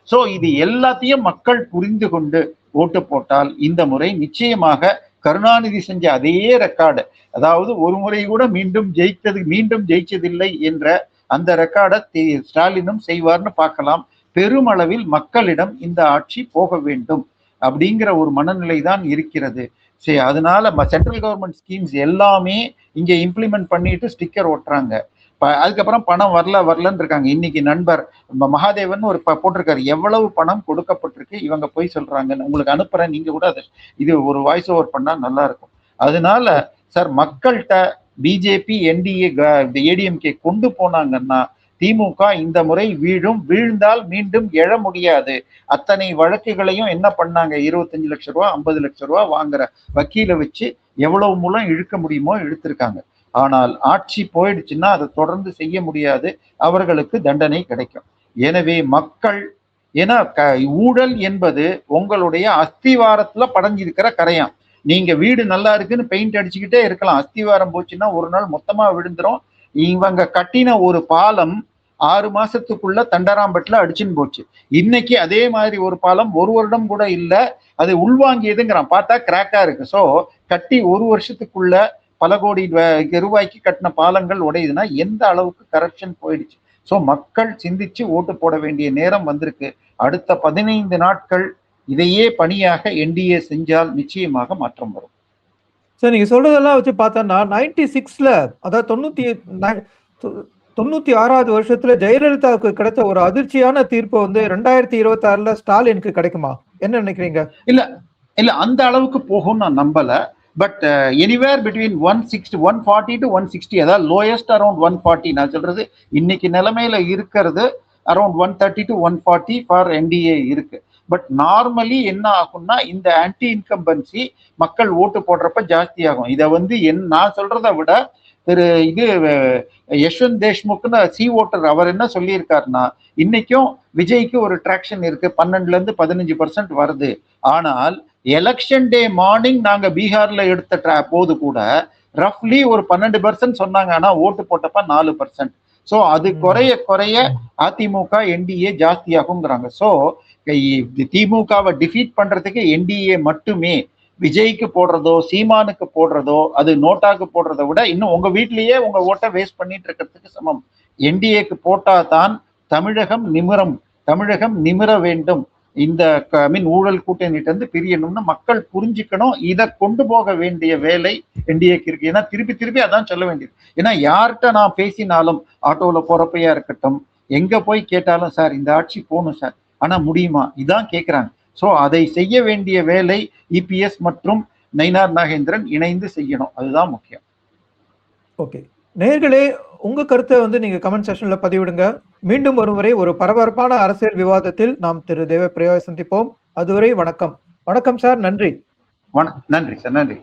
சோ இது எல்லாத்தையும் மக்கள் புரிந்து கொண்டு ஓட்டு போட்டால் இந்த முறை நிச்சயமாக கருணாநிதி செஞ்ச அதே ரெக்கார்டு, அதாவது ஒரு முறை கூட மீண்டும் ஜெயிச்சதில்லை என்ற அந்த ரெக்கார்டை ஸ்டாலினும் செய்வார்னு பார்க்கலாம். பெருமளவில் மக்களிடம் இந்த ஆட்சி போக வேண்டும் அப்படிங்கிற ஒரு மனநிலை தான் இருக்கிறது. சரி, அதனால சென்ட்ரல் கவர்மெண்ட் ஸ்கீம்ஸ் எல்லாமே இங்க இம்ப்ளிமெண்ட் பண்ணிட்டு ஸ்டிக்கர் ஒட்டுறாங்க. அதுக்கப்புறம் பணம் வரலன்னு இருக்காங்க. இன்னைக்கு நண்பர் மகாதேவன் ஒரு போட்டிருக்காரு, எவ்வளவு பணம் கொடுக்கப்பட்டிருக்கு, இவங்க போய் சொல்றாங்கன்னு. உங்களுக்கு அனுப்புறேன், நீங்க கூட இது ஒரு வாய்ஸ் ஓவர் பண்ணா நல்லா இருக்கும். அதனால சார், மக்கள்கிட்ட பிஜேபி, என்டிஏ, ஏடிஎம்கே கொண்டு போனாங்கன்னா திமுக இந்த முறை வீழ்ந்தால் மீண்டும் எழ முடியாது. அத்தனை வழக்குகளையும் என்ன பண்ணாங்க, 25 லட்சம் ரூபா 50 லட்சம் ரூபா வாங்குற வக்கீல வச்சு எவ்வளவு மூலம் இழுக்க முடியுமோ இழுத்திருக்காங்க. ஆனால் ஆட்சி போயிடுச்சுன்னா அதை தொடர்ந்து செய்ய முடியாது, அவர்களுக்கு தண்டனை கிடைக்கும். எனவே மக்கள், ஏன்னா ஊழல் என்பது உங்களுடைய அஸ்திவாரத்துல படைஞ்சிருக்கிற கரையான். நீங்க வீடு நல்லா இருக்குன்னு பெயிண்ட் அடிச்சுக்கிட்டே இருக்கலாம், அஸ்திவாரம் போச்சுன்னா ஒரு நாள் மொத்தமா விழுந்துரும். இவங்க கட்டின ஒரு பாலம் 6 மாசத்துக்குள்ள தண்டராம்பட்டுல அடிச்சுன்னு போச்சு. இன்னைக்கு அதே மாதிரி ஒரு பாலம் 1 வருடம் கூட இல்ல, அது உள்வாங்கியதுங்கிறான், பார்த்தா கிராக்கா இருக்கு. சோ கட்டி 1 வருஷத்துக்குள்ள பல கோடி ரூபாய்க்கு கட்டின பாலங்கள் உடையுதுன்னா எந்த அளவுக்கு கரப்ஷன் போயிடுச்சு. சோ மக்கள் சிந்திச்சு ஓட்டு போட வேண்டிய நேரம் வந்திருக்கு. அடுத்த 15 நாட்கள் இதையே பணியாக என்டிஏ செஞ்சால் நிச்சயமாக மாற்றம் வரும். சார், நீங்க சொல்றதெல்லாம் வச்சு பார்த்தோம்னா 96ல, அதாவது 96வது வருஷத்துல ஜெயலலிதாவுக்கு கிடைச்ச ஒரு அதிர்ச்சியான தீர்ப்பு வந்து 2026ல ஸ்டாலினுக்கு கிடைக்குமா? என்ன நினைக்கிறீங்க? இல்ல அந்த அளவுக்கு போகும் நான் நம்பல. பட் எனிவேர் பிட்வீன் 140 to 160, அதாவது லோயஸ்ட் அரௌண்ட் 140. நான் சொல்றது இன்னைக்கு நிலைமையில இருக்கிறது அரௌண்ட் 130 to 140 ஃபார் என்டிஏ இருக்கு. பட் நார்மலி என்ன ஆகும்னா, இந்த ஆன்டி இன்கம்பன்சி மக்கள் ஓட்டு போடுறப்ப ஜாஸ்தி ஆகும். இதை வந்து நான் சொல்றதை விட திரு யஷ்வந்த் தேஷ்முக்னு சி ஓட்டர், அவர் என்ன சொல்லியிருக்காருன்னா, இன்னைக்கும் விஜய்க்கு ஒரு ட்ராக்ஷன் இருக்கு, 12-15% வருது. ஆனால் எலெக்ஷன் டே மார்னிங் நாங்க பீகார்ல எடுத்த போது கூட ரஃப்லி ஒரு 12% சொன்னாங்க, ஆனா ஓட்டு போட்டப்ப 4%. சோ அது குறைய அதிமுக என்டிஏ ஜாஸ்தி ஆகுங்கிறாங்க. சோ திமுகவை டிஃபீட் பண்றதுக்கு என்டிஏ மட்டுமே விஜய்க்கு போடுறதோ சீமானுக்கு போடுறதோ அது நோட்டாக்கு போடுறதை விட இன்னும் உங்க வீட்லயே உங்க ஓட்டை வேஸ்ட் பண்ணிட்டு இருக்கிறதுக்கு சமம். என்டிஏக்கு போட்டா தான் தமிழகம் நிமிர வேண்டும். இந்த ஊழல் கூட்டணிட்டு இருந்து பிரியணும்னு மக்கள் புரிஞ்சுக்கணும். இதை கொண்டு போக வேண்டிய வேலை என்டிஏக்கு இருக்கு. ஏன்னா திருப்பி அதான் சொல்ல வேண்டியது. ஏன்னா யார்கிட்ட நான் பேசினாலும், ஆட்டோல போறப்பையா இருக்கட்டும், எங்க போய் கேட்டாலும், சார் இந்த ஆட்சி போகணும் சார், ஆனா முடியுமா, இதான் கேட்கிறாங்க. சோ அதை செய்ய வேண்டிய வேலை இபிஎஸ் மற்றும் நயினார் நாகேந்திரன் இணைந்து செய்யணும், அதுதான் முக்கியம். ஓகே நேயர்களே, உங்க கருத்தை வந்து நீங்க கமெண்ட் செக்ஷன்ல பதிவிடுங்க. மீண்டும் ஒருமுறை ஒரு பரபரப்பான அரசியல் விவாதத்தில் நாம் திரு தேவப்பிரியாவை சந்திப்போம். அதுவரை வணக்கம். வணக்கம் சார், நன்றி. நன்றி சார், நன்றி.